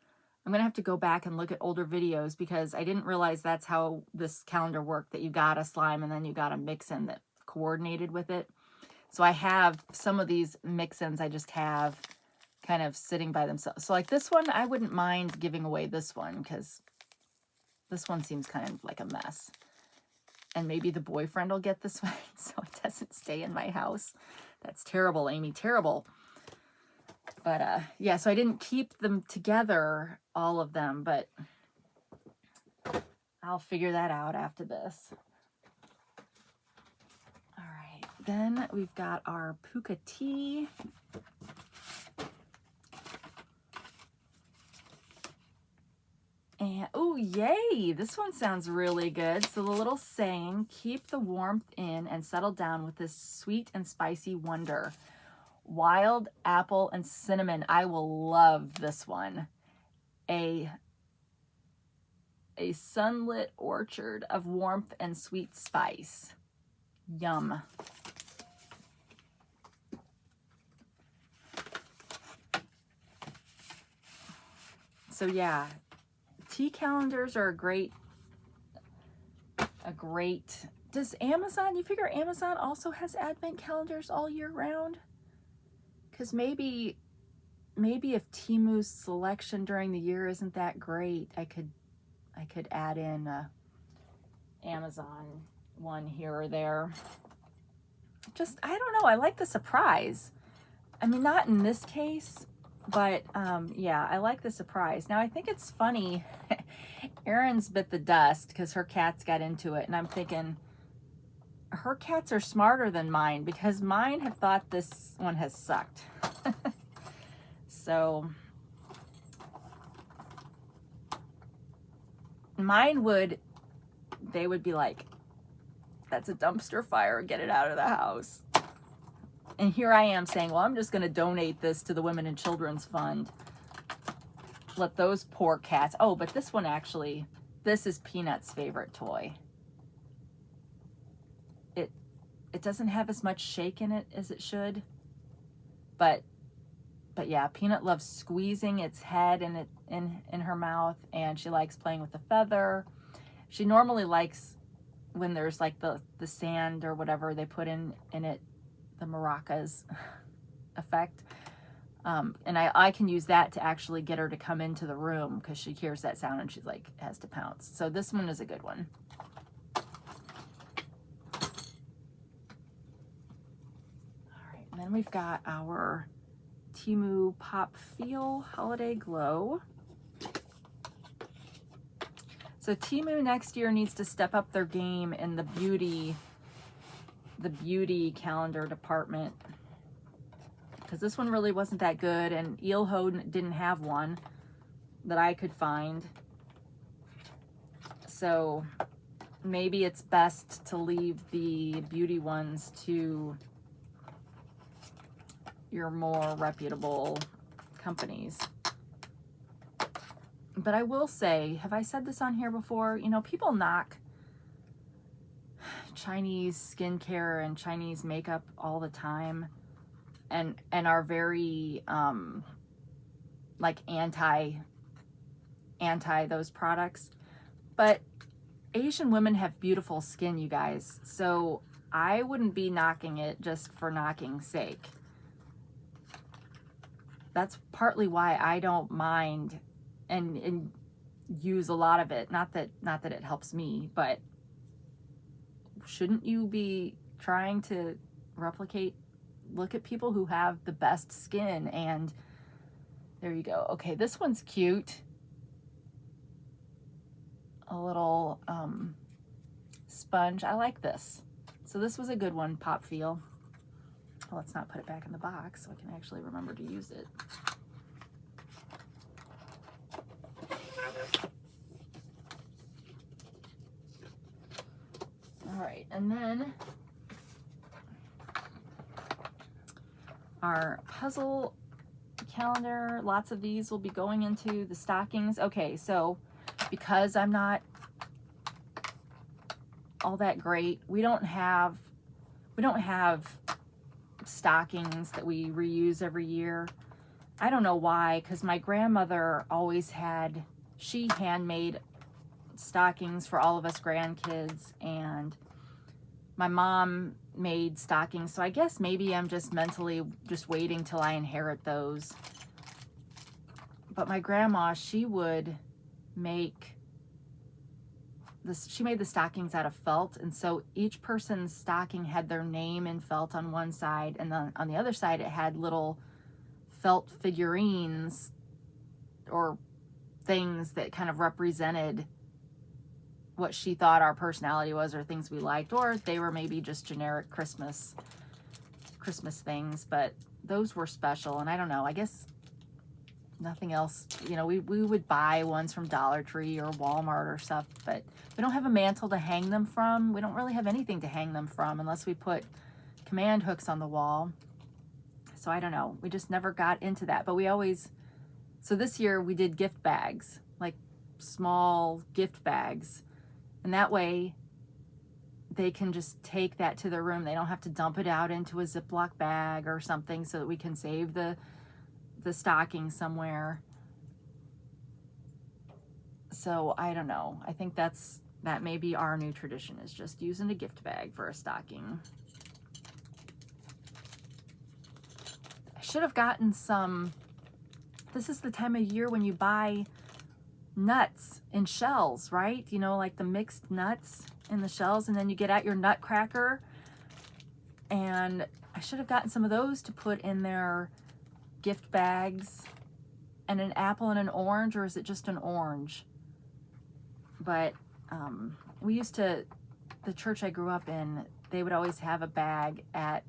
I'm going to have to go back and look at older videos because I didn't realize that's how this calendar worked, that you got a slime and then you got a mix-in that coordinated with it. So I have some of these mix-ins I just have kind of sitting by themselves. So like this one, I wouldn't mind giving away this one because this one seems kind of like a mess. And maybe the boyfriend will get this one so it doesn't stay in my house. That's terrible, Amy, terrible. But yeah, so I didn't keep them together, all of them, but I'll figure that out after this. All right, then we've got our puka tea. And, oh, yay, this one sounds really good. So the little saying, keep the warmth in and settle down with this sweet and spicy wonder. Wild apple and cinnamon. I will love this one. A sunlit orchard of warmth and sweet spice. Yum. So yeah, tea calendars are a great, does Amazon, you figure Amazon also has advent calendars all year round? Because maybe if Temu's selection during the year isn't that great, I could add in a Amazon one here or there. Just, I don't know, I like the surprise. I mean, not in this case, but yeah, I like the surprise. Now, I think it's funny, Erin's bit the dust because her cats got into it, and I'm thinking, her cats are smarter than mine because mine have thought this one has sucked. So mine they would be like, that's a dumpster fire, get it out of the house. And here I am saying, well, I'm just going to donate this to the Women and Children's Fund. Let those poor cats. Oh, but this one actually, this is Peanut's favorite toy. It doesn't have as much shake in it as it should. But yeah, Peanut loves squeezing its head in her mouth, and she likes playing with the feather. She normally likes when there's like the sand or whatever they put in it, the maracas effect. And I can use that to actually get her to come into the room because she hears that sound and she's like, has to pounce. So this one is a good one. All right, and then we've got our Temu Pop Feel Holiday Glow. So Temu next year needs to step up their game in the beauty calendar department. because this one really wasn't that good, and Eelho didn't have one that I could find. So maybe it's best to leave the beauty ones to your more reputable companies. But I will say, have I said this on here before? You know, people knock Chinese skincare and Chinese makeup all the time, and are very like anti those products. But Asian women have beautiful skin, you guys, so I wouldn't be knocking it just for knocking's sake. That's partly why I don't mind and use a lot of it. Not that it helps me, but shouldn't you be trying to replicate? Look at people who have the best skin, and there you go. Okay, this one's cute. A little sponge. I like this. So this was a good one, Pop Feel. Well, let's not put it back in the box so I can actually remember to use it. All right, and then our puzzle calendar. Lots of these will be going into the stockings. Okay, so because I'm not all that great, we don't have stockings that we reuse every year. I don't know why, because my grandmother always had, she handmade stockings for all of us grandkids, and my mom made stockings, so I guess maybe I'm just mentally just waiting till I inherit those. But my grandma, she would make this, she made the stockings out of felt, and so each person's stocking had their name in felt on one side, and then on the other side it had little felt figurines or things that kind of represented what she thought our personality was, or things we liked, or they were maybe just generic Christmas things, but those were special. And I don't know, I guess nothing else, you know, we would buy ones from Dollar Tree or Walmart or stuff, but we don't have a mantle to hang them from. We don't really have anything to hang them from unless we put command hooks on the wall. So I don't know, we just never got into that. But we always, so this year we did gift bags, like small gift bags, and that way they can just take that to their room. They don't have to dump it out into a Ziploc bag or something, so that we can save the stocking somewhere. So I don't know, I think that may be our new tradition, is just using a gift bag for a stocking. I should have gotten some, this is the time of year when you buy nuts in shells, right? You know, like the mixed nuts in the shells, and then you get out your nutcracker, and I should have gotten some of those to put in their gift bags. And an apple and an orange, or is it just an orange? But we used to, the church I grew up in, they would always have a bag that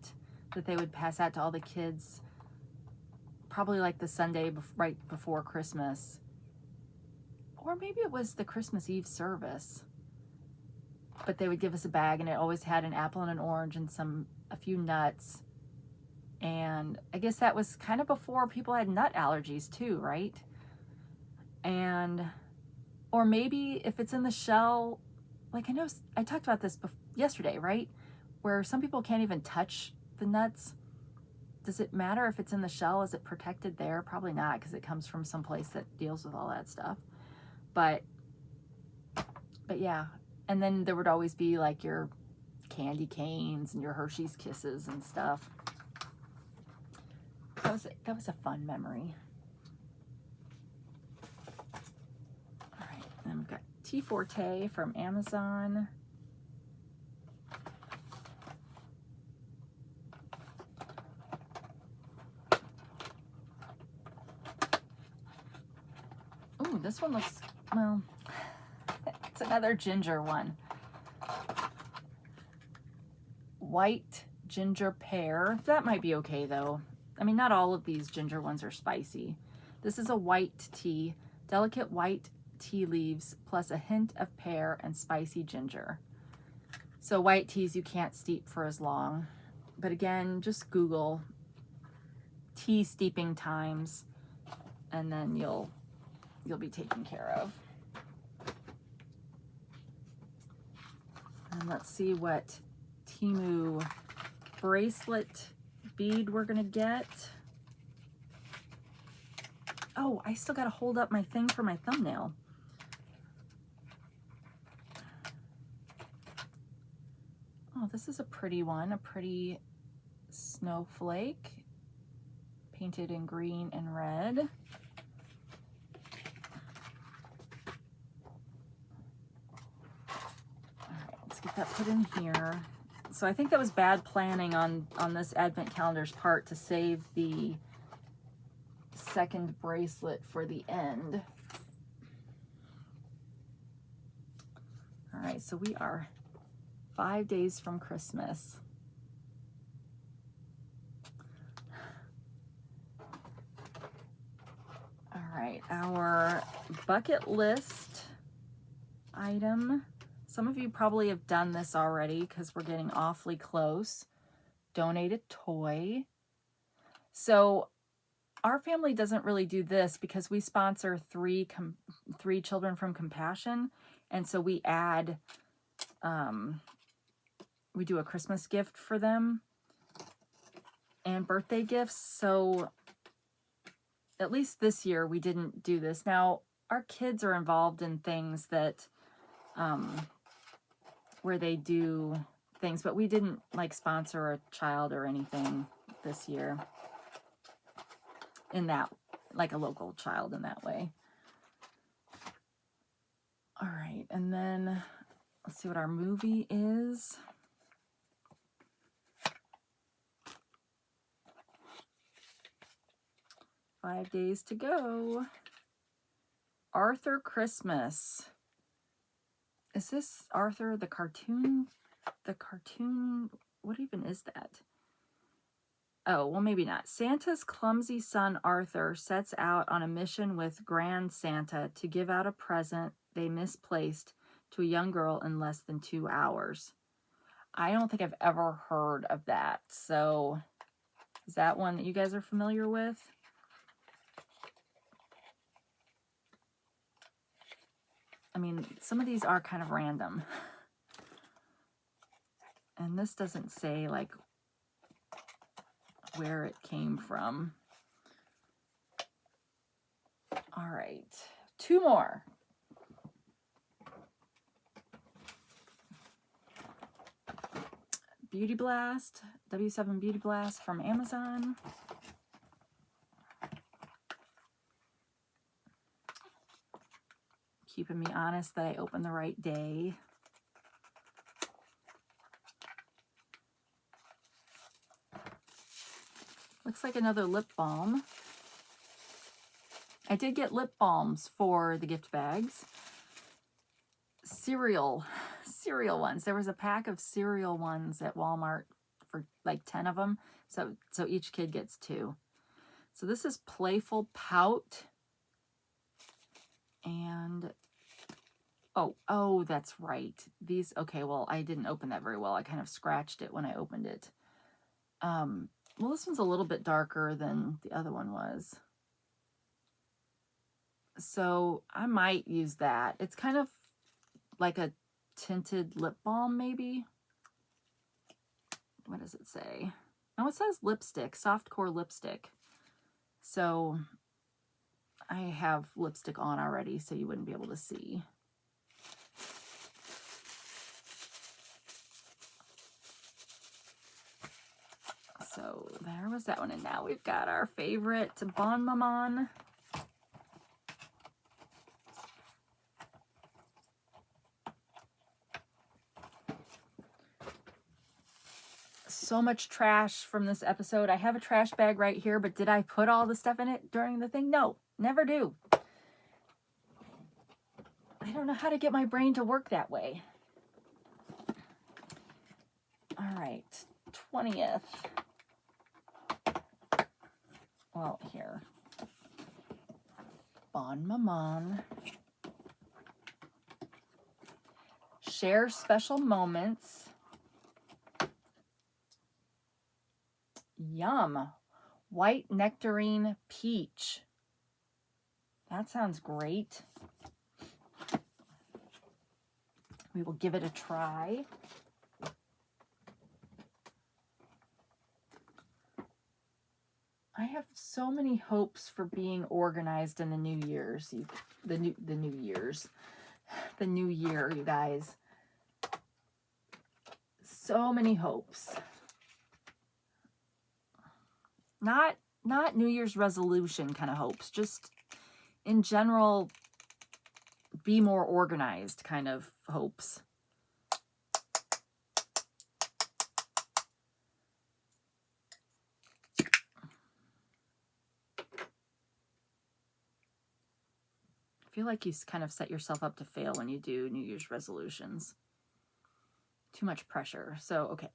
they would pass out to all the kids, probably like the Sunday right before Christmas, or maybe it was the Christmas Eve service. But they would give us a bag, and it always had an apple and an orange and a few nuts. And I guess that was kind of before people had nut allergies too, right? And, or maybe if it's in the shell, like I know I talked about this yesterday, right? Where some people can't even touch the nuts. Does it matter if it's in the shell? Is it protected there? Probably not, because it comes from some place that deals with all that stuff. But yeah. And then there would always be like your candy canes and your Hershey's Kisses and stuff. That was a fun memory. All right, then we've got Tea Forte from Amazon. Ooh, this one looks, well, it's another ginger one. White ginger pear. That might be okay though. I mean, not all of these ginger ones are spicy. This is a white tea, delicate white tea leaves plus a hint of pear and spicy ginger. So white teas you can't steep for as long. But again, just Google tea steeping times and then you'll be taken care of. And let's see what Temu bracelet bead we're gonna get. Oh, I still gotta hold up my thing for my thumbnail. Oh, this is a pretty one, a pretty snowflake, painted in green and red. All right, let's get that put in here. So I think that was bad planning on this advent calendar's part to save the second bracelet for the end. All right, so we are 5 days from Christmas. All right, our bucket list item. Some of you probably have done this already because we're getting awfully close. Donate a toy. So our family doesn't really do this because we sponsor three children from Compassion. And so we add, we do a Christmas gift for them and birthday gifts. So at least this year we didn't do this. Now our kids are involved in things that, where they do things, but we didn't like sponsor a child or anything this year in that, like a local child in that way. All right, and then let's see what our movie is. Five days to go. Arthur Christmas. Is this Arthur the cartoon? The cartoon, what even is that? Oh, well, maybe not. Santa's clumsy son Arthur sets out on a mission with Grand Santa to give out a present they misplaced to a young girl in less than 2 hours. I don't think I've ever heard of that. So is that one that you guys are familiar with? I mean, some of these are kind of random. And this doesn't say like where it came from. All right, 2 more. Beauty Blast, W7 Beauty Blast from Amazon. Keeping me honest that I opened the right day. Looks like another lip balm. I did get lip balms for the gift bags. Cereal ones. There was a pack of cereal ones at Walmart for like 10 of them. So each kid gets 2. So this is Playful Pout. And oh, that's right. These, okay, well, I didn't open that very well. I kind of scratched it when I opened it. Well, this one's a little bit darker than the other one was. So I might use that. It's kind of like a tinted lip balm, maybe. What does it say? Oh, it says lipstick, soft core lipstick. So I have lipstick on already, so you wouldn't be able to see. So there was that one. And now we've got our favorite Bon Maman. So much trash from this episode. I have a trash bag right here, but did I put all the stuff in it during the thing? No, never do. I don't know how to get my brain to work that way. All right, 20th. well, here. Bon maman. Share special moments. Yum. White nectarine peach. That sounds great. We will give it a try. I have so many hopes for being organized in the new years. The new year, you guys. So many hopes. Not New Year's resolution kind of hopes, just in general, be more organized kind of hopes. I feel like you kind of set yourself up to fail when you do New Year's resolutions. Too much pressure. So, okay.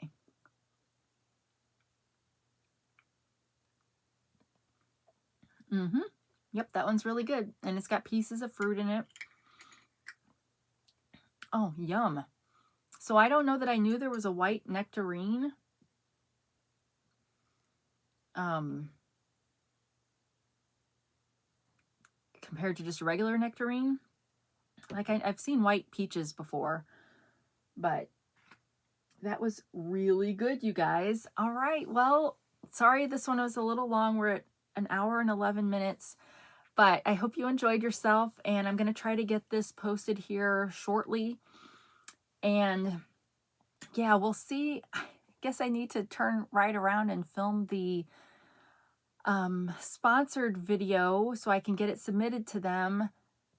Yep, that one's really good. And it's got pieces of fruit in it. Oh, yum. So I don't know that I knew there was a white nectarine. Compared to just a regular nectarine. Like I've seen white peaches before, but that was really good, you guys. All right, well, sorry this one was a little long. We're at an hour and 11 minutes, but I hope you enjoyed yourself, and I'm going to try to get this posted here shortly. And yeah, we'll see. I guess I need to turn right around and film the sponsored video so I can get it submitted to them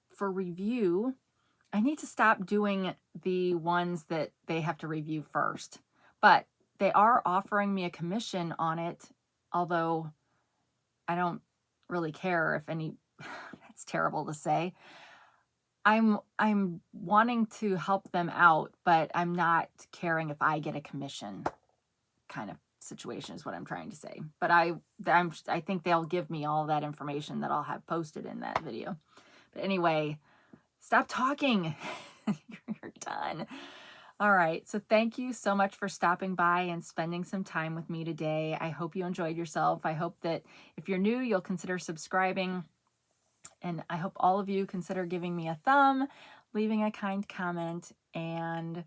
for review. I need to stop doing the ones that they have to review first, but they are offering me a commission on it, although I don't really care if any, that's terrible to say. I'm wanting to help them out, but I'm not caring if I get a commission kind of situation is what I'm trying to say. But I think they'll give me all that information that I'll have posted in that video. But anyway, stop talking. You're done. All right. So thank you so much for stopping by and spending some time with me today. I hope you enjoyed yourself. I hope that if you're new, you'll consider subscribing. And I hope all of you consider giving me a thumb, leaving a kind comment. And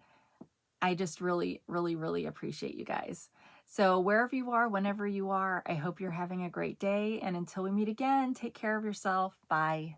I just really, really, really appreciate you guys. So wherever you are, whenever you are, I hope you're having a great day. And until we meet again, take care of yourself. Bye.